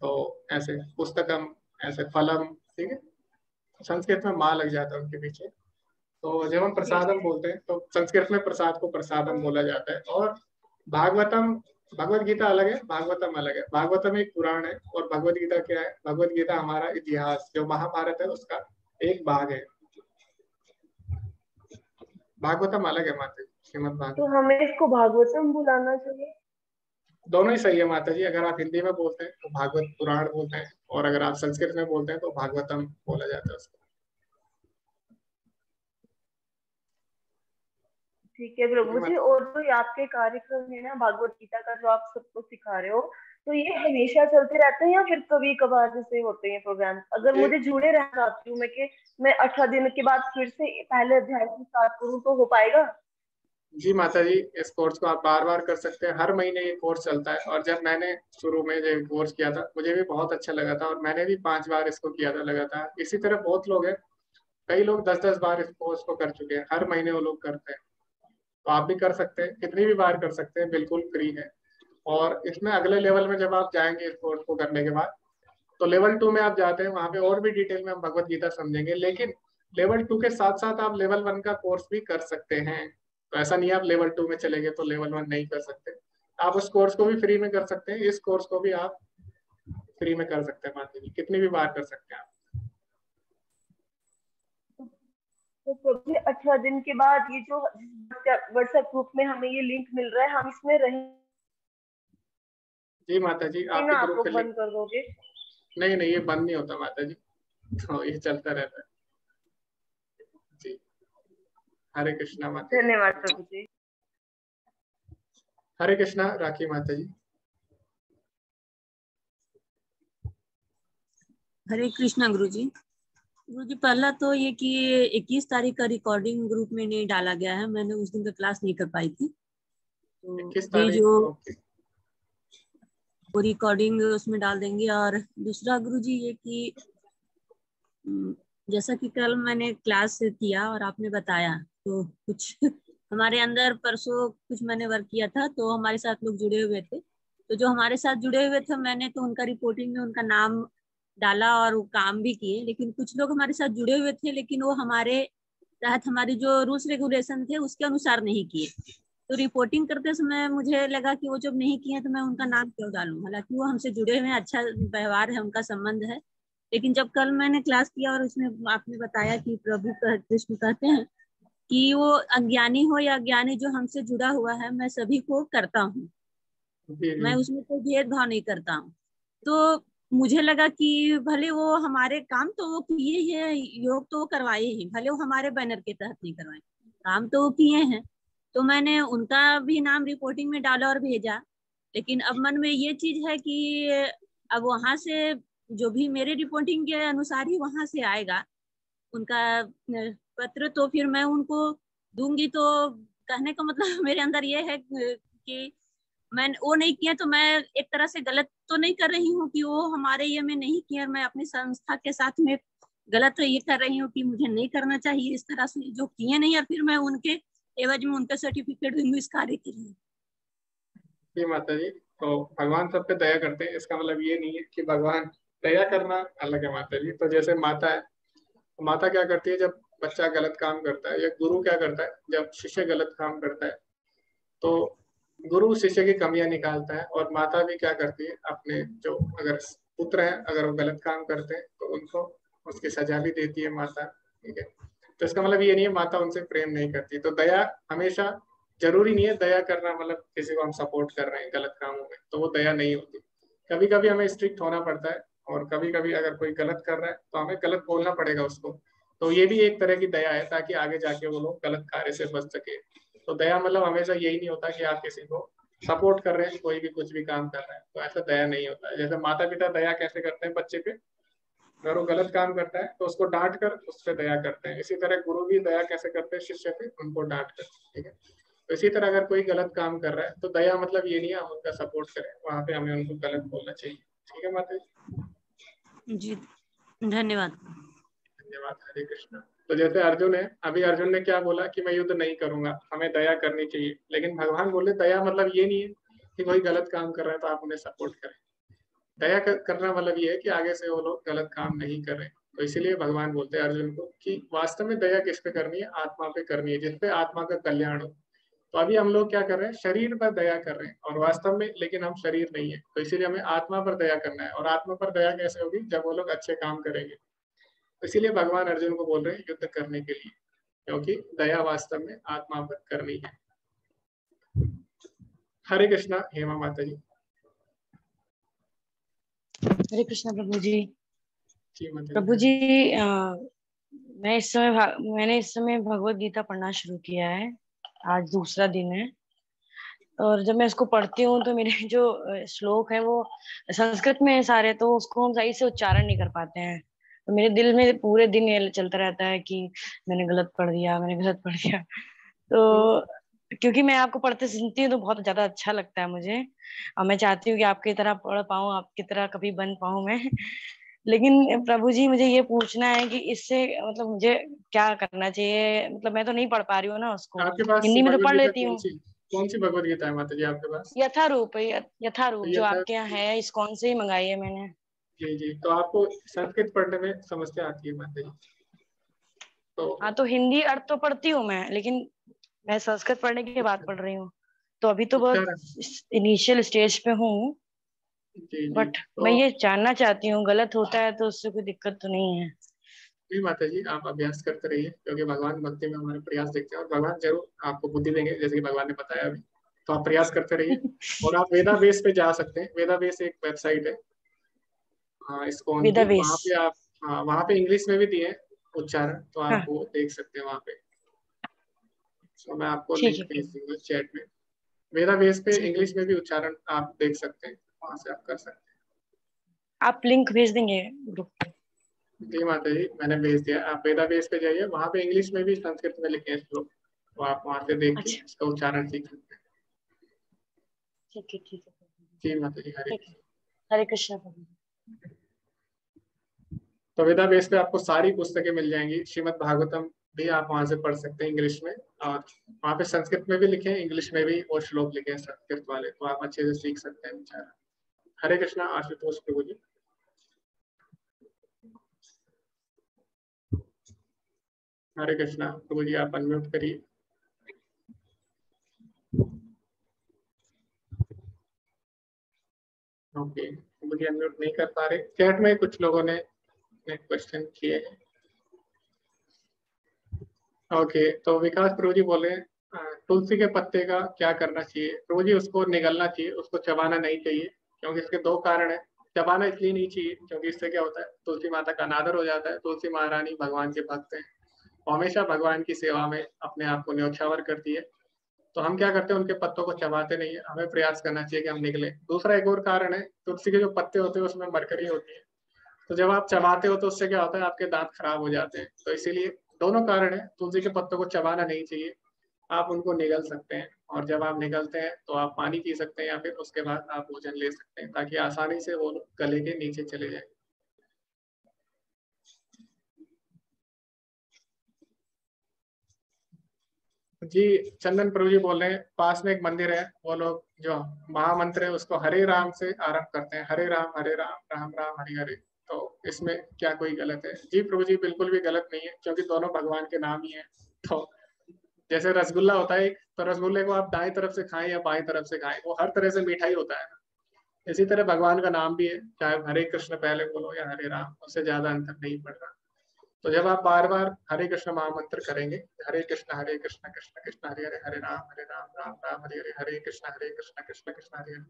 तो ऐसे पुस्तकम, ऐसे फलम, ठीक है, संस्कृत में माँ लग जाता है उनके पीछे। तो जब हम प्रसादम बोलते हैं तो संस्कृत में प्रसाद को प्रसादम बोला जाता है। और भागवतम, भगवत गीता अलग है, भागवतम अलग है। भागवतम एक पुराण है और भगवत गीता क्या है, भगवत गीता हमारा इतिहास, जो महाभारत है उसका एक भाग है। भागवतम अलग है माता जी, श्रीमद् भागवत। तो हमें इसको भागवतम बुलाना चाहिए? दोनों ही सही है माता जी। अगर आप हिंदी में बोलते हैं तो भागवत पुराण बोलते हैं, और अगर आप संस्कृत में बोलते हैं तो भागवतम बोला जाता है उसको। ठीक है प्रभु जी। और जो ये आपके कार्यक्रम है ना भागवत गीता का, जो आप सबको सिखा रहे हो, तो ये हमेशा चलते रहते हैं या फिर कभी कभार जैसे होते हैं प्रोग्राम? अगर मुझे जुड़े रहना चाहती हूँ मैं कि मैं 18 दिन के बाद फिर से पहले अध्याय से स्टार्ट करूँ, तो हो पाएगा? जी माता जी, इस कोर्स को आप बार बार कर सकते हैं, हर महीने ये कोर्स चलता है। और जब मैंने शुरू में जो कोर्स किया था मुझे भी बहुत अच्छा लगा था, और मैंने भी 5 बार इसको किया था लगातार। इसी तरह बहुत लोग हैं, कई लोग 10-10 बार इस कोर्स को कर चुके हैं, हर महीने वो लोग करते हैं। तो आप भी कर सकते हैं, कितनी भी बार कर सकते हैं, बिल्कुल फ्री है। और इसमें अगले लेवल में जब आप जाएंगे इस कोर्स को करने के बाद, तो लेवल 2 में आप जाते हैं, वहां पे और भी डिटेल में हम भगवत गीता समझेंगे। लेकिन लेवल 2 के साथ साथ आप लेवल 1 का कोर्स भी कर सकते हैं। तो ऐसा नहीं है आप लेवल 2 में चले गए तो लेवल 1 नहीं कर सकते। आप उस कोर्स को भी फ्री में कर सकते हैं, इस कोर्स को भी आप फ्री में कर सकते हैं माता जी, कितनी भी बार कर सकते हैं आप। तो प्रभु जी 18 दिन के बाद ये जो व्हाट्सएप ग्रुप में हमें ये लिंक मिल रहा है, हम इसमें रहें जी माता जी, ना? आपके आप ग्रुप लोग के बंद लिंक, कर दोगे? नहीं नहीं, ये बंद नहीं होता माता जी, तो ये चलता रहता है जी। हरे कृष्णा माता जी। धन्यवाद प्रभु जी। हरे कृष्णा राखी माता जी। हरे कृष्णा गुरुजी। गुरुजी, पहला तो ये कि 21 तारीख का रिकॉर्डिंग ग्रुप में नहीं डाला गया है, मैंने उस दिन का क्लास नहीं कर पाई थी, तो 21 ये तारीख, जो ओके। वो रिकॉर्डिंग उसमें डाल देंगे। और दूसरा गुरुजी ये कि जैसा कि कल मैंने क्लास किया और आपने बताया, तो कुछ हमारे अंदर परसों कुछ मैंने वर्क किया था, तो हमारे साथ लोग जुड़े हुए थे, तो जो हमारे साथ जुड़े हुए थे मैंने तो उनका रिपोर्टिंग में उनका नाम डाला और वो काम भी किए। लेकिन कुछ लोग हमारे साथ जुड़े हुए थे लेकिन वो हमारे तहत हमारे जो रूल्स रेगुलेशन थे उसके अनुसार नहीं किए। तो रिपोर्टिंग करते समय मुझे लगा कि वो जब नहीं किए तो मैं उनका नाम क्यों डालूं, हालांकि वो हमसे जुड़े हुए हैं, अच्छा व्यवहार है, उनका संबंध है। लेकिन जब कल मैंने क्लास किया और उसमें आपने बताया कि प्रभु कृष्ण कहते हैं कि वो अज्ञानी हो या ज्ञानी, जो हमसे जुड़ा हुआ है मैं सभी को करता हूँ, मैं उसमें कोई भेदभाव नहीं करता हूँ। तो मुझे लगा कि भले वो हमारे काम तो वो किए ही है, योग तो वो करवाए ही, भले वो हमारे बैनर के तहत नहीं करवाए, काम तो वो किए हैं। तो मैंने उनका भी नाम रिपोर्टिंग में डाला और भेजा। लेकिन अब मन में ये चीज है कि अब वहां से जो भी मेरे रिपोर्टिंग के अनुसार ही वहां से आएगा उनका पत्र, तो फिर मैं उनको दूंगी। तो कहने का मतलब मेरे अंदर ये है कि मैं वो नहीं किया तो मैं एक तरह से गलत तो नहीं कर रही हूँ कि वो हमारे ये में नहीं किया, मैं अपनी संस्था के साथ में गलत ये कर रही हूँ कि मुझे नहीं करना चाहिए इस तरह से जो किए नहीं, और फिर मैं उनके एवज में उनका सर्टिफिकेट दूंगी इस कार्य के लिए। जी माता जी, तो भगवान सब पे दया करते हैं, इसका मतलब ये नहीं है कि भगवान दया करना अलग है माता जी। तो जैसे माता है, तो माता क्या करती है जब बच्चा गलत काम करता है, या गुरु क्या करता है जब शिष्य गलत काम करता है, तो गुरु शिष्य की कमियां निकालता है, और माता भी क्या करती है अपने जो अगर पुत्र है अगर वो गलत काम करते हैं तो उनको उसकी सजा भी देती है माता। ठीक है, तो इसका मतलब ये नहीं है माता उनसे प्रेम नहीं करती। तो दया हमेशा जरूरी नहीं है, दया करना मतलब किसी को हम सपोर्ट कर रहे हैं गलत कामों में तो वो दया नहीं होती। कभी कभी हमें स्ट्रिक्ट होना पड़ता है, और कभी कभी अगर कोई गलत कर रहा है तो हमें गलत बोलना पड़ेगा उसको। तो ये भी एक तरह की दया है, ताकि आगे जाके वो लोग गलत कार्य से बच सके। तो दया मतलब हमेशा यही नहीं होता कि आप किसी को सपोर्ट कर रहे हैं, कोई भी कुछ भी काम कर रहा है तो ऐसा दया नहीं होता है। जैसे माता पिता दया कैसे करते हैं बच्चे पे, अगर वो गलत काम करता है तो उसको डांट कर उस पर दया करते हैं, इसी तरह गुरु भी दया कैसे करते हैं शिष्य पे, उनको डांट कर। ठीक है, तो इसी तरह अगर कोई गलत काम कर रहा है तो दया मतलब ये नहीं है हम उनका सपोर्ट करें, वहां पे हमें उनको गलत बोलना चाहिए। ठीक है माता जी, जी धन्यवाद। धन्यवाद। हरे कृष्णा। तो जैसे अर्जुन है, अभी अर्जुन ने क्या बोला कि मैं युद्ध नहीं करूंगा, हमें दया करनी चाहिए, लेकिन भगवान बोले दया मतलब ये नहीं है कि कोई गलत काम कर रहा है तो आप उन्हें सपोर्ट करें। दया करना मतलब ये है कि आगे से वो लोग गलत काम नहीं कर रहे। तो इसीलिए भगवान बोलते हैं अर्जुन को कि वास्तव में दया किस पे करनी है, आत्मा पे करनी है, जिसपे आत्मा का कल्याण हो। तो अभी हम लोग क्या कर रहे हैं, शरीर पर दया कर रहे हैं, और वास्तव में लेकिन हम शरीर नहीं है, तो इसीलिए हमें आत्मा पर दया करना है। और आत्मा पर दया कैसे होगी, जब वो लोग अच्छे काम करेंगे। तो इसीलिए भगवान अर्जुन को बोल रहे हैं युद्ध करने के लिए, क्योंकि दया वास्तव में आत्मा पर करनी है। हरे कृष्णा। हेमा माता जी। हरे कृष्णा प्रभु जी। जी माता प्रभु जी। जी मैंने इस समय भगवत गीता पढ़ना शुरू किया है, आज दूसरा दिन है। और जब मैं इसको पढ़ती हूँ तो मेरे जो श्लोक है वो संस्कृत में है सारे, तो उसको हम सही से उच्चारण नहीं कर पाते हैं। तो मेरे दिल में पूरे दिन ये चलता रहता है कि मैंने गलत पढ़ दिया, मैंने गलत पढ़ दिया। तो क्योंकि मैं आपको पढ़ते सुनती हूँ तो बहुत ज्यादा अच्छा लगता है मुझे, और मैं चाहती हूँ कि आपकी तरह पढ़ पाऊँ, आपकी तरह कभी बन पाऊँ मैं। लेकिन प्रभु जी मुझे ये पूछना है कि इससे मतलब मुझे क्या करना चाहिए, मतलब मैं तो नहीं पढ़ पा रही हूँ ना उसको, आपके पास हिंदी में तो भगवत पढ़ गीता लेती हूँ। कौन सी भगवत गीता है माता जी आपके पास? यथारूप तो यथारूप ये जो था। आपके यहाँ है, इस्कॉन से ही मंगाई है मैंने। जी जी, तो आपको संस्कृत पढ़ने में समस्या आती है माता जी? तो हाँ, तो हिंदी अर्थ तो पढ़ती हूँ मैं, लेकिन मैं संस्कृत पढ़ने के बाद पढ़ रही हूँ, तो अभी तो बहुत उच्चारण। इनिशियल स्टेज पे हूँ। जी जी, बट मैं तो ये जानना चाहती हूँ, गलत होता है तो उससे कोई दिक्कत तो नहीं है? जी माता जी, आप अभ्यास करते रहिए, क्योंकि भगवान भक्ति में हमारे प्रयास देखते हैं, और भगवान जरूर आपको बुद्धि देंगे जैसे कि भगवान ने बताया अभी। तो आप प्रयास करते रहिए, और आप वेदा बेस पे जा सकते हैं। वेदा बेस एक वेबसाइट है, हाँ, इसको उनकी वेदावेश। वहाँ पे आप, हाँ वहाँ पे इंग्लिश में भी दिए हैं उच्चारण, तो आप हाँ वो देख सकते हैं वहाँ पे। तो मैं आपको ठीक लिंक है भेज प्रभु। दूंगा चैट में। वेदा बेस पे ठीक है, इंग्लिश में भी उच्चारण आप देख सकते हैं, वहाँ से आप कर सकते आप लिंक भेज देंगे ग्रुप पे? हैं। जी माता जी, मैंने भेज दिया, आप वेदा बेस पे जाइए, वहाँ पे इंग्लिश में भी संस्कृत में लिखे हैं श्लोक, तो आप वहाँ से देख के अच्छा इसका उच्चारण सीख सकते हैं। ठीक है, ठीक है प्रभु जी। जी माता जी, हरे ठीक है, कृष्ण। हरे कृष्णा प्रभु जी। तो वेदा बेस पे आपको सारी पुस्तकें मिल जाएंगी, श्रीमद् भागवतम भी आप वहाँ से पढ़ सकते हैं इंग्लिश में, और वहाँ पे संस्कृत में भी लिखे हैं, इंग्लिश में भी और श्लोक लिखे हैं संस्कृत वाले, तो आप अच्छे से सीख सकते हैं उच्चारण। हरे कृष्णा। आशुतोष प्रभु जी। हरे कृष्णा प्रभु जी, आप अनम्यूट करिए। ओके, मुझे अनम्यूट नहीं कर पा रहे। चैट में कुछ लोगों ने क्वेश्चन किए हैं। ओके, तो विकास प्रभु जी बोले तुलसी के पत्ते का क्या करना चाहिए? प्रभु जी उसको निगलना चाहिए, उसको चबाना नहीं चाहिए, क्योंकि इसके दो कारण है। चबाना इसलिए नहीं चाहिए क्योंकि इससे क्या होता है, तुलसी माता का अनादर हो जाता है। तुलसी महारानी भगवान के भक्त हैं, हमेशा भगवान की सेवा में अपने आप को न्यौछावर करती है। तो हम क्या करते हैं, उनके पत्तों को चबाते नहीं है, हमें प्रयास करना चाहिए कि हम निकले। दूसरा एक और कारण है, तुलसी के जो पत्ते होते हैं उसमें मरकरी होती है, तो जब आप चबाते हो तो उससे क्या होता है, आपके दांत खराब हो जाते हैं। तो इसीलिए दोनों कारण है, तुलसी के पत्तों को चबाना नहीं चाहिए, आप उनको निगल सकते हैं। और जब आप निकलते हैं तो आप पानी पी सकते हैं या फिर उसके बाद आप भोजन ले सकते हैं, ताकि आसानी से वो गले के नीचे चले जाए। जी, चंदन प्रभु जी बोल रहे हैं पास में एक मंदिर है, वो लोग जो महामंत्र है उसको हरे राम से आरंभ करते हैं, हरे राम राम राम हरे हरे। तो इसमें क्या कोई गलत है? जी प्रभु जी, बिल्कुल भी गलत नहीं है, क्योंकि दोनों भगवान के नाम ही है। तो जैसे रसगुल्ला होता है, तो रसगुल्ले को आप दाएं तरफ से खाएं या बाएं तरफ से खाएं, वो हर तरह से मिठाई होता है। इसी तरह भगवान का नाम भी है, चाहे हरे कृष्ण पहले बोलो या हरे राम, उससे ज्यादा अंतर नहीं पड़ रहा। तो जब आप बार बार हरे कृष्ण महामंत्र करेंगे, हरे कृष्ण कृष्ण कृष्ण हरे हरे, हरे राम राम राम हरे हरे, हरे कृष्ण कृष्ण कृष्ण हरे हरे,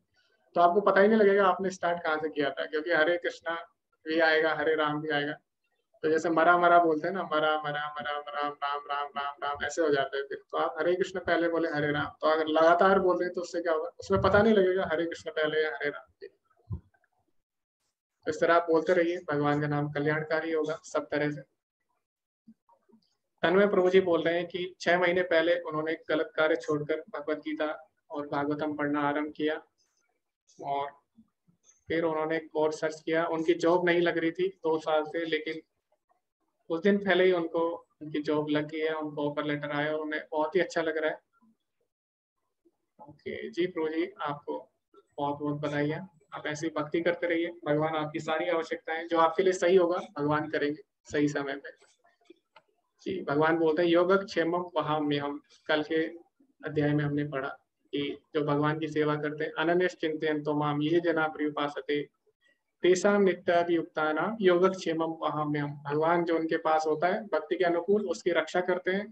तो आपको पता ही नहीं लगेगा आपने स्टार्ट कहाँ से किया था, क्योंकि हरे कृष्णा भी आएगा, हरे राम भी आएगा। तो जैसे मरा मरा बोलते हैं ना, मरा मरा मरा राम राम राम राम राम ऐसे हो जाते हैं। फिर तो आप हरे कृष्ण पहले बोले हरे राम, तो अगर लगातार बोल रहे हैं तो उससे क्या होगा, उसमें पता नहीं लगेगा हरे कृष्ण पहले या हरे राम। इस तरह आप बोलते रहिए, भगवान का नाम कल्याणकारी होगा सब तरह से। तन्मय प्रभु जी बोल रहे हैं कि 6 महीने पहले उन्होंने गलत कार्य छोड़कर भगवत गीता और भागवतम पढ़ना आरंभ किया, और फिर उन्होंने कोर्स सर्च किया। उनकी जॉब नहीं लग रही थी 2 साल से, लेकिन कुछ दिन पहले ही उनको उनकी जॉब लग गई है, उनको ऑफर लेटर आया और उन्हें बहुत ही अच्छा लग रहा है। ओके जी प्रभु जी, आपको बहुत बहुत बधाई है। आप ऐसी भक्ति करते रहिए, भगवान आपकी सारी आवश्यकताएं जो आपके लिए सही होगा भगवान करेंगे सही समय पे। जी, भगवान बोलते हैं योगक्षेमम वहाम्यहम्। कल के अध्याय में हमने पढ़ा कि जो भगवान की सेवा करते हैं, अनन्यश्च चिन्तयन्तो माम ये जना पर्युपासते तेषां नित्याभियुक्तानां योगक्षेमम वहाम्यहम्। भगवान जो उनके पास होता है भक्ति के अनुकूल, उसकी रक्षा करते हैं।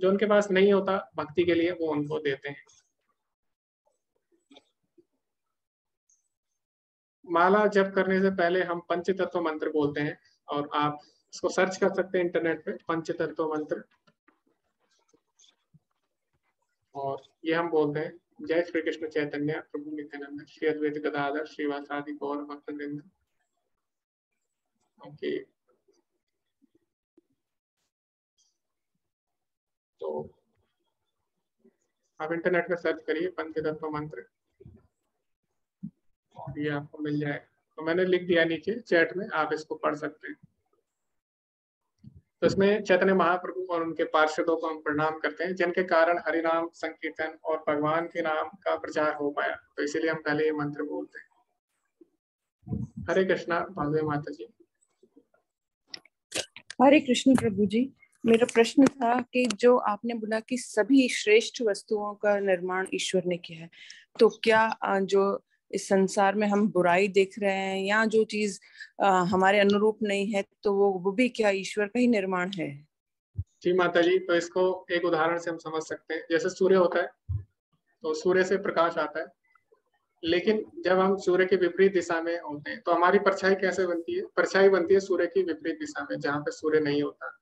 जो उनके पास नहीं होता भक्ति के लिए, वो उनको देते हैं। माला जप करने से पहले हम पंचतत्व मंत्र बोलते हैं, और आप इसको सर्च कर सकते हैं इंटरनेट पे, पंचतत्व मंत्र। और ये हम बोलते हैं, जय श्री कृष्ण चैतन्य प्रभु नित्यानंद श्री अद्वैत गदाधर श्रीवासादि गौर भक्तवृंद। ओके, तो आप इंटरनेट पे सर्च करिए पंचतत्व मंत्र और ये आपको मिल जाएगा। तो मैंने लिख दिया नीचे चैट में, आप इसको पढ़ सकते हैं। तो इसमें चैतन्य महाप्रभु और उनके पार्षदों को हम प्रणाम करते हैं, जिनके कारण हरिनाम संकीर्तन और भगवान के नाम का प्रचार हो पाया। तो इसीलिए हम पहले ये मंत्र बोलते हैं। हरे कृष्णा भगवे माता जी। हरे कृष्ण प्रभु जी, मेरा प्रश्न था कि जो आपने बोला कि सभी श्रेष्ठ वस्तुओं का निर्माण ईश्वर ने किया है, तो क्या जो इस संसार में हम बुराई देख रहे हैं या जो चीज हमारे अनुरूप नहीं है, तो वो भी क्या ईश्वर का ही निर्माण है? जी माता जी, तो इसको एक उदाहरण से हम समझ सकते हैं। जैसे सूर्य होता है, तो सूर्य से प्रकाश आता है, लेकिन जब हम सूर्य के विपरीत दिशा में होते हैं तो हमारी परछाई कैसे बनती है? परछाई बनती है सूर्य की विपरीत दिशा में, जहाँ पे सूर्य नहीं होता।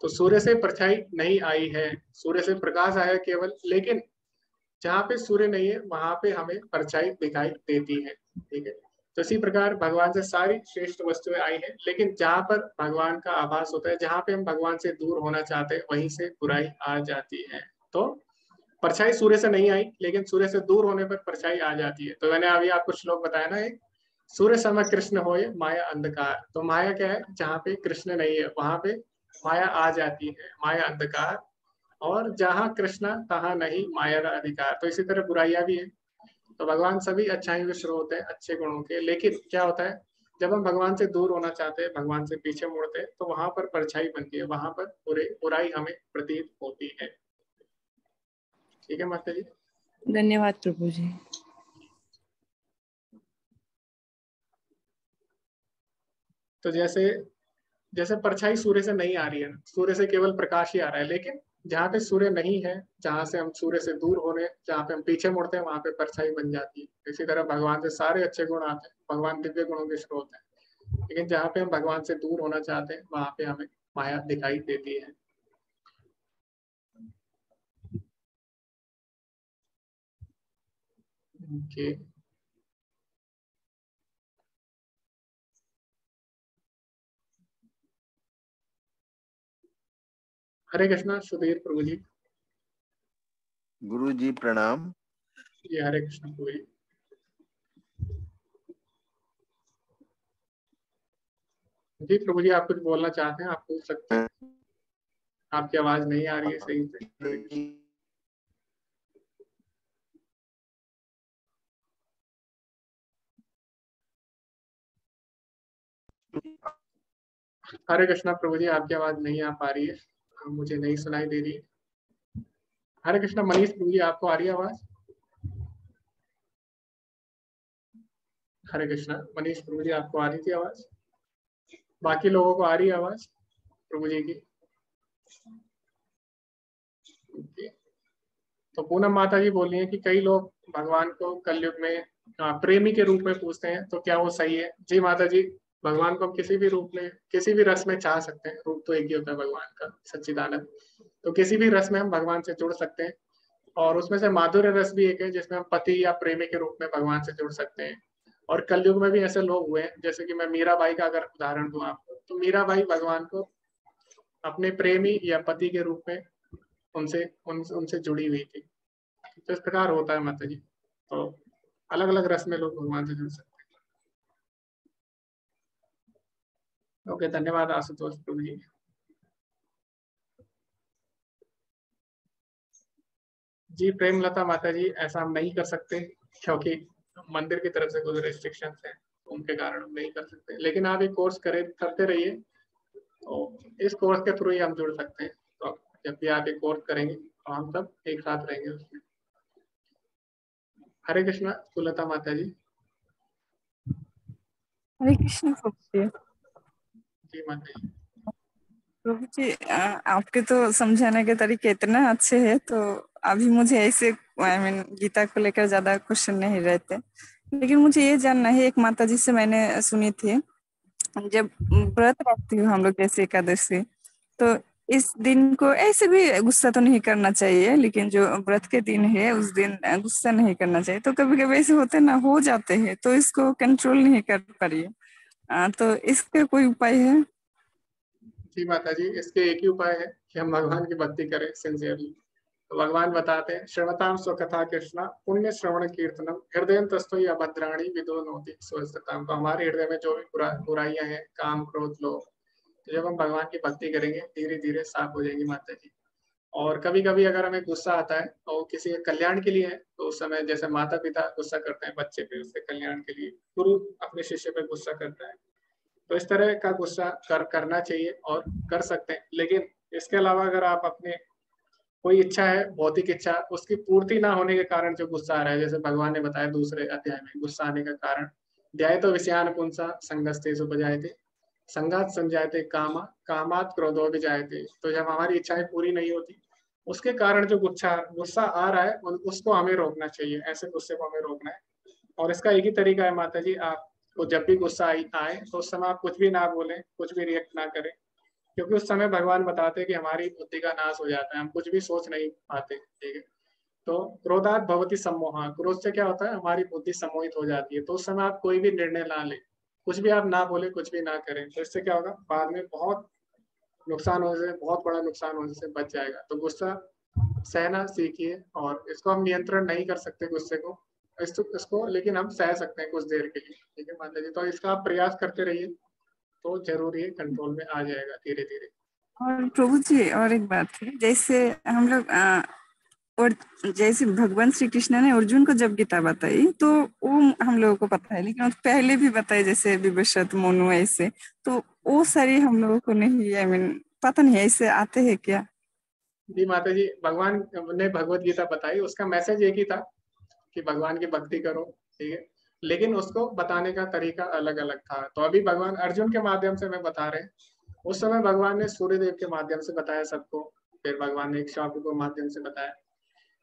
तो सूर्य से परछाई नहीं आई है, सूर्य से प्रकाश आया केवल, लेकिन जहाँ पे सूर्य नहीं है वहां पे हमें परछाई दिखाई देती है। ठीक है, तो इसी प्रकार भगवान से सारी श्रेष्ठ वस्तुएं आई हैं, लेकिन जहाँ पर भगवान का आभास होता है, जहाँ पे हम भगवान से दूर होना चाहते हैं, वहीं से बुराई आ जाती है। तो परछाई सूर्य से नहीं आई, लेकिन सूर्य से दूर होने पर परछाई आ जाती है। तो मैंने अभी आपको श्लोक बताया ना, एक सूर्य समय कृष्ण होए माया अंधकार। तो माया क्या है? जहाँ पे कृष्ण नहीं है वहां पे माया आ जाती है, माया अंधकार। और जहाँ कृष्ण तहाँ नहीं माया का अधिकार। तो इसी तरह बुराइयां भी है। तो भगवान सभी अच्छाई के स्रोत है, अच्छे गुणों के, लेकिन क्या होता है जब हम भगवान से दूर होना चाहते हैं, भगवान से पीछे मुड़ते हैं, तो वहां पर परछाई बनती है, वहां पर बुराई हमें प्रतीत होती है। ठीक है माता जी। धन्यवाद प्रभु जी। तो जैसे जैसे परछाई सूर्य से नहीं आ रही है, सूर्य से केवल प्रकाश ही आ रहा है, लेकिन जहाँ पे सूर्य नहीं है, जहाँ से हम सूर्य से दूर हो रहे हैं, जहाँ पे हम पीछे मुड़ते हैं, वहां पे परछाई बन जाती है। इसी तरह भगवान से सारे अच्छे गुण आते हैं, भगवान दिव्य गुणों के स्रोत है, लेकिन जहाँ पे हम भगवान से दूर होना चाहते हैं, वहां पे हमें माया दिखाई देती है। ओके, हरे कृष्णा सुधीर प्रभु जी। गुरु जी प्रणाम। जी हरे कृष्ण प्रभु जी। जी प्रभु जी, आप कुछ बोलना चाहते हैं, आप पूछ सकते हैं। आपकी आवाज नहीं आ रही है सही से। हरे कृष्ण। हरे कृष्णा प्रभु जी, आपकी आवाज नहीं आ पा रही है, मुझे नहीं सुनाई दे रही है। हरे कृष्णा मनीष प्रभु जी, आपको आ रही है आवाज? हरे कृष्णा मनीष प्रभु जी, आपको आ रही थी आवाज? बाकी लोगों को आ रही है आवाज प्रभु जी की? तो पूनम माता जी बोल रही है कि कई लोग भगवान को कलयुग में प्रेमी के रूप में पूछते हैं, तो क्या वो सही है? जी माता जी, भगवान को हम किसी भी रूप में, किसी भी रस में चाह सकते हैं। रूप तो एक ही होता है भगवान का, सच्चिदानंद। तो किसी भी रस में हम भगवान से जुड़ सकते हैं, और उसमें से माधुर्य रस भी एक है जिसमें हम पति या प्रेमी के रूप में भगवान से जुड़ सकते हैं। और कलयुग में भी ऐसे लोग हुए हैं, जैसे कि मैं मीराबाई का अगर उदाहरण दूं आपको, तो मीराबाई भगवान को अपने प्रेमी या पति के रूप में उनसे जुड़ी हुई थी। तो इस प्रकार होता है माता जी। तो अलग अलग रस में लोग भगवान से जुड़ सकते हैं। ओके, धन्यवाद आशुतोष प्रभु जी। जी प्रेमलता माता जी, ऐसा हम नहीं कर सकते क्योंकि मंदिर की तरफ से कुछ रेस्ट्रिक्शंस हैं, उनके कारण हम नहीं कर सकते। लेकिन आप एक कोर्स करते रहिए, तो इस कोर्स के थ्रू ही हम जुड़ सकते हैं। तो जब भी आप एक कोर्स करेंगे तो हम सब एक साथ रहेंगे उसमें। हरे कृष्णा सुलता माता जी। हरे कृष्ण प्रभु जी। जी माता जी। प्रभु जी, आपके तो समझाने के तरीके इतना अच्छे हैं, तो अभी मुझे ऐसे गीता को लेकर ज्यादा क्वेश्चन नहीं रहते। लेकिन मुझे ये जानना है, एक माता जी से मैंने सुनी थी, जब व्रत रखती हूँ हम लोग जैसे एकादशी, तो इस दिन को ऐसे भी गुस्सा तो नहीं करना चाहिए, लेकिन जो व्रत के दिन है उस दिन गुस्सा नहीं करना चाहिए। तो कभी कभी ऐसे होते ना, हो जाते हैं, तो इसको कंट्रोल नहीं कर पा रही है। तो इसका कोई उपाय है? जी माता जी, इसके एक ही उपाय है कि हम भगवान की भक्ति करें सिंसियरली। तो भगवान बताते हैं, श्रवताम स्वकथा कृष्णा पुण्य श्रवण कीर्तनम हृदय तस्थो या भद्राणी विदो नोति स्वस्थताम। तो हमारे हृदय में जो भी बुराइयां हैं, काम क्रोध लोभ, तो जब हम भगवान की भक्ति करेंगे धीरे धीरे साफ हो जाएंगी माता जी। और कभी कभी अगर हमें गुस्सा आता है और किसी के कल्याण के लिए है, तो उस समय जैसे माता पिता गुस्सा करते हैं बच्चे पे, उसके कल्याण के लिए, गुरु अपने शिष्य पे गुस्सा करता है, तो इस तरह का गुस्सा करना चाहिए और कर सकते हैं। लेकिन इसके अलावा अगर आप अपने कोई इच्छा है, भौतिक इच्छा, उसकी पूर्ति ना होने के कारण जो गुस्सा आ रहा है, जैसे भगवान ने बताया दूसरे अध्याय में गुस्सा आने का कारण, ध्याय तो विषयान पुंसा संगस्तेषु उपजायते संगात संजायते कामा कामात क्रोधो विजायते। तो जब हमारी इच्छाएं पूरी नहीं होती, उसके कारण जो गुस्सा आ रहा है, उसको हमें रोकना चाहिए। ऐसे गुस्से को हमें रोकना है। और इसका एक ही तरीका है माता जी, आपको जब भी गुस्सा आए तो उस समय आप कुछ भी ना बोलें, कुछ भी रिएक्ट ना करें, क्योंकि उस समय भगवान बताते हैं कि हमारी बुद्धि का नाश हो जाता है, हम कुछ भी सोच नहीं पाते। ठीक है, तो क्रोधात भवति सम्मोहा, क्रोध से क्या होता है, हमारी बुद्धि सम्मोहित हो जाती है। तो उस समय आप कोई भी निर्णय ना लें, कुछ भी आप ना बोले, कुछ भी ना करें, तो इससे क्या होगा, बाद में बहुत नुकसान होने से, बहुत बड़ा नुकसान होने से बच जाएगा। तो गुस्सा सहना सीखिए, और इसको हम नियंत्रण नहीं कर सकते गुस्से को, इसको लेकिन हम सह सकते हैं कुछ देर के लिए। ठीक है माता जी, तो इसका आप प्रयास करते रहिए, तो जरूर ये कंट्रोल में आ जाएगा धीरे धीरे। और प्रभु जी, और एक बात है, जैसे हम लोग और जैसे भगवान श्री कृष्ण ने अर्जुन को जब गीता बताई, तो वो हम लोगों को पता है, लेकिन पहले भी बताए जैसे विवशत मोनु ऐसे, तो वो सारी हम लोगों को नहीं, पता नहीं ऐसे आते हैं क्या? जी माता जी, भगवान ने भगवत गीता बताई, उसका मैसेज एक ही था कि भगवान की भक्ति करो। ठीक है, लेकिन उसको बताने का तरीका अलग अलग था। तो अभी भगवान अर्जुन के माध्यम से मैं बता रहे हैं, उस समय भगवान ने सूर्यदेव के माध्यम से बताया सबको, फिर भगवान ने इक्ष्वाकु के माध्यम से बताया।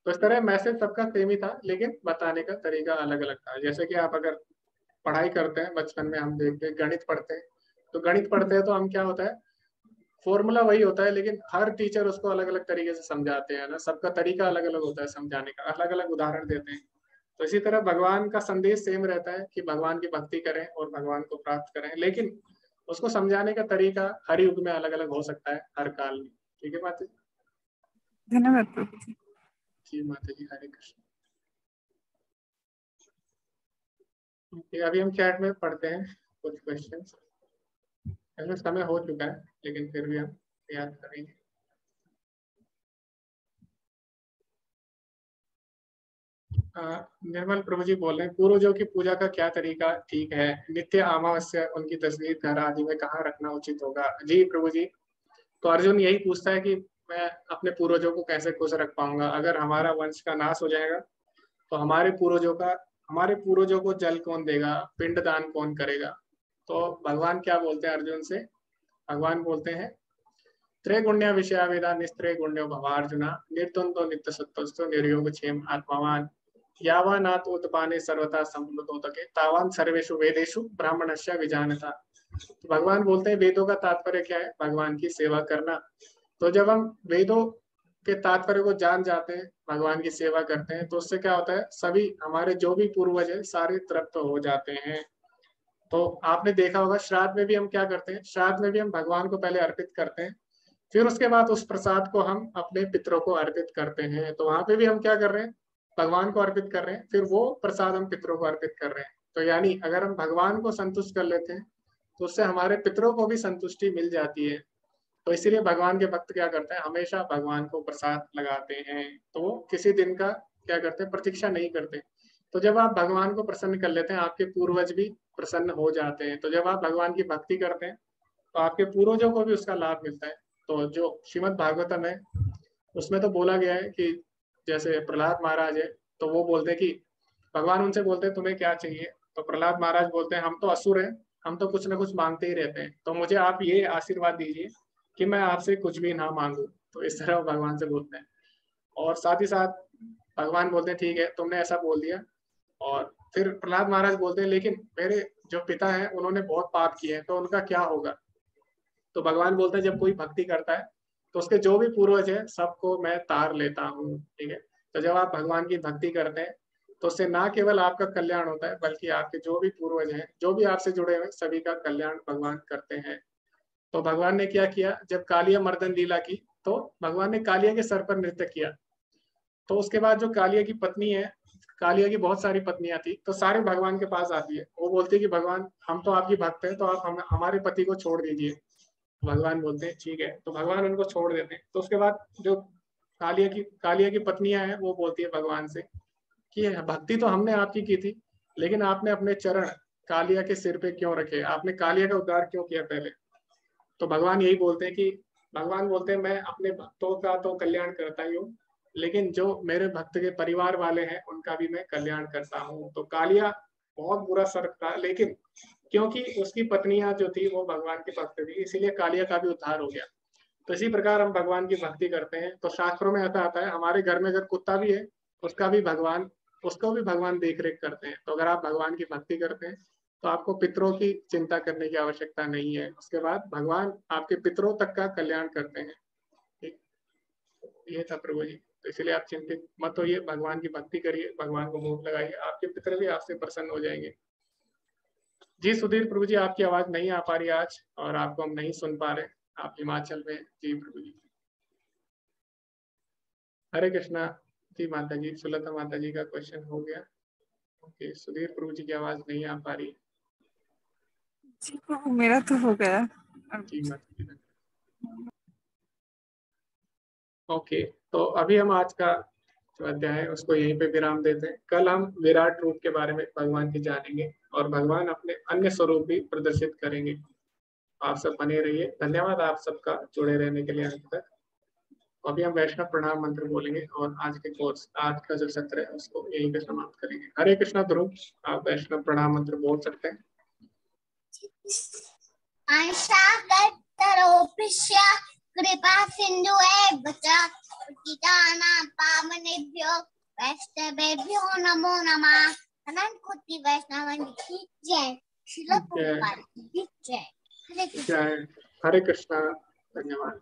तो इस तरह मैसेज सबका सेम ही था, लेकिन बताने का तरीका अलग अलग था। जैसे कि आप अगर पढ़ाई करते हैं, बचपन में हम देखते हैं गणित पढ़ते हैं, तो गणित पढ़ते हैं तो हम क्या होता है, फॉर्मूला वही होता है, लेकिन हर टीचर उसको अलग अलग तरीके से समझाते हैं ना, सबका तरीका अलग अलग होता है समझाने का, अलग अलग उदाहरण देते हैं। तो इसी तरह भगवान का संदेश सेम रहता है कि भगवान की भक्ति करें और भगवान को प्राप्त करें, लेकिन उसको समझाने का तरीका हर युग में अलग अलग हो सकता है, हर काल में। ठीक है बात है। धन्यवाद प्रभु जी। जी माता जी, हरे कृष्ण। ओके, अभी हम चैट में पढ़ते हैं कुछ क्वेश्चंस। इसमें समय हो चुका है लेकिन फिर भी हम याद करेंगे। निर्मल प्रभु जी बोल रहे हैं, पूर्वजों की पूजा का क्या तरीका ठीक है? नित्य अमावस्या उनकी तस्वीर घर आदि में कहाँ रखना उचित होगा? जी प्रभु जी, तो अर्जुन यही पूछता है कि मैं अपने पूर्वजों को कैसे खुश रख पाऊंगा? अगर हमारा वंश का नाश हो जाएगा तो हमारे पूर्वजों को जल कौन देगा, पिंड दान कौन करेगा? तो भगवान क्या बोलते हैं अर्जुन से? भगवान बोलते हैं, त्रैगुण्य विषया वेदा निस्त्रय गुण्यो भवार्जुना निर्द्वंद्व नित्य सत्वस्तु निर्योग क्षेम आत्मावान यावानात उत्पाने सर्वथा संप्लुतोदके तावान सर्वेषु वेदेषु ब्राह्मणस्य विजानता। तो भगवान बोलते हैं वेदों का तात्पर्य क्या है? भगवान की सेवा करना। तो जब हम वेदों के तात्पर्य को जान जाते हैं, भगवान की सेवा करते हैं, तो उससे क्या होता है, सभी हमारे जो भी पूर्वज है सारे तृप्त हो जाते हैं। तो आपने देखा होगा श्राद्ध में भी हम क्या करते हैं, श्राद्ध में भी हम भगवान को पहले अर्पित करते हैं, फिर उसके बाद उस प्रसाद को हम अपने पितरों को अर्पित करते हैं। तो वहां पे भी हम क्या कर रहे हैं, भगवान को अर्पित कर रहे हैं, फिर वो प्रसाद हम पितरों को अर्पित कर रहे हैं। तो यानी अगर हम भगवान को संतुष्ट कर लेते हैं तो उससे हमारे पितरों को भी संतुष्टि मिल जाती है। तो इसीलिए भगवान के भक्त क्या करते हैं, हमेशा भगवान को प्रसाद लगाते हैं। तो वो किसी दिन का क्या करते हैं, प्रतीक्षा नहीं करते। तो जब आप भगवान को प्रसन्न कर लेते हैं, आपके पूर्वज भी प्रसन्न हो जाते हैं। तो जब आप भगवान की भक्ति करते हैं तो आपके पूर्वजों को भी उसका लाभ मिलता है। तो जो श्रीमद् भागवतम है उसमें तो बोला गया है कि जैसे प्रहलाद महाराज है, तो वो बोलते हैं कि भगवान उनसे बोलते हैं तुम्हें क्या चाहिए? तो प्रहलाद महाराज बोलते हैं हम तो असुर हैं, हम तो कुछ ना कुछ मांगते ही रहते हैं, तो मुझे आप ये आशीर्वाद दीजिए कि मैं आपसे कुछ भी ना मांगू। तो इस तरह वो भगवान से बोलते हैं। और साथ ही साथ भगवान बोलते हैं ठीक है तुमने ऐसा बोल दिया। और फिर प्रहलाद महाराज बोलते हैं लेकिन मेरे जो पिता हैं उन्होंने बहुत पाप किए हैं, तो उनका क्या होगा? तो भगवान बोलते हैं जब कोई भक्ति करता है तो उसके जो भी पूर्वज है सबको मैं तार लेता हूँ। ठीक है, तो जब आप भगवान की भक्ति करते हैं तो उससे ना केवल आपका कल्याण होता है बल्कि आपके जो भी पूर्वज हैं, जो भी आपसे जुड़े हुए सभी का कल्याण भगवान करते हैं। तो भगवान ने क्या किया, जब कालिया मर्दन लीला की तो भगवान ने कालिया के सर पर नृत्य किया। तो उसके बाद जो कालिया की पत्नी है, कालिया की बहुत सारी पत्नियां थी, तो सारे भगवान के पास आती है। वो बोलती है कि भगवान हम तो आपकी भक्त हैं, तो आप हमारे पति को छोड़ दीजिए। भगवान बोलते हैं ठीक है, तो भगवान उनको छोड़ देते हैं। तो उसके बाद जो कालिया की पत्नियां हैं वो बोलती है भगवान से कि भक्ति तो हमने आपकी की थी, लेकिन आपने अपने चरण कालिया के सिर पे क्यों रखे, आपने कालिया का उद्धार क्यों किया पहले? तो भगवान यही बोलते हैं कि भगवान बोलते हैं मैं अपने भक्तों का तो कल्याण करता ही हूँ, लेकिन जो मेरे भक्त के परिवार वाले हैं उनका भी मैं कल्याण करता हूँ। तो कालिया बहुत बुरा सर्प था, लेकिन क्योंकि उसकी पत्नियां जो थी वो भगवान के भक्त थी, इसीलिए कालिया का भी उद्धार हो गया। तो इसी प्रकार हम भगवान की भक्ति करते हैं। तो शास्त्रों में ऐसा आता है हमारे घर में अगर कुत्ता भी है उसको भी भगवान देख रेख करते हैं। तो अगर आप भगवान की भक्ति करते हैं तो आपको पितरों की चिंता करने की आवश्यकता नहीं है। उसके बाद भगवान आपके पितरों तक का कल्याण करते हैं। ठीक, ये था प्रभु जी। तो इसलिए आप चिंतित मत होइए, भगवान की भक्ति करिए, भगवान को भोग लगाइए, आपके पितर भी आपसे प्रसन्न हो जाएंगे। जी सुधीर प्रभु जी, आपकी आवाज नहीं आ पा रही आज और आपको हम नहीं सुन पा रहे, आप हिमाचल में। जी प्रभु जी, हरे कृष्णा। जी माता जी, सुलता माता जी का क्वेश्चन हो गया। ओके, सुधीर प्रभु जी की आवाज नहीं आ पा रही। जी प्रभु, मेरा तो हो गया। जी माता जी। ओके, तो अभी हम आज का जो अध्याय है उसको यहीं पे विराम देते हैं। कल हम विराट रूप के बारे में भगवान की जानेंगे और भगवान अपने अन्य स्वरूप भी प्रदर्शित करेंगे। आप सब बने रहिए। धन्यवाद आप सबका जुड़े रहने के लिए अंत तक। अभी हम वैष्णव प्रणाम मंत्र बोलेंगे और आज का जो सत्र है उसको यहीं पे समाप्त करेंगे। हरे कृष्णा। ध्रुव, आप वैष्णव प्रणाम मंत्र बोल सकते हैं। कृपा सिंधु पावनेभ्यो वैष्णवेभ्यो नमो नमः। अनंत कोटि वैष्णव की जय। श्रील प्रभुपाद की जय। हरे कृष्णा। हरे कृष्णा। धन्यवाद।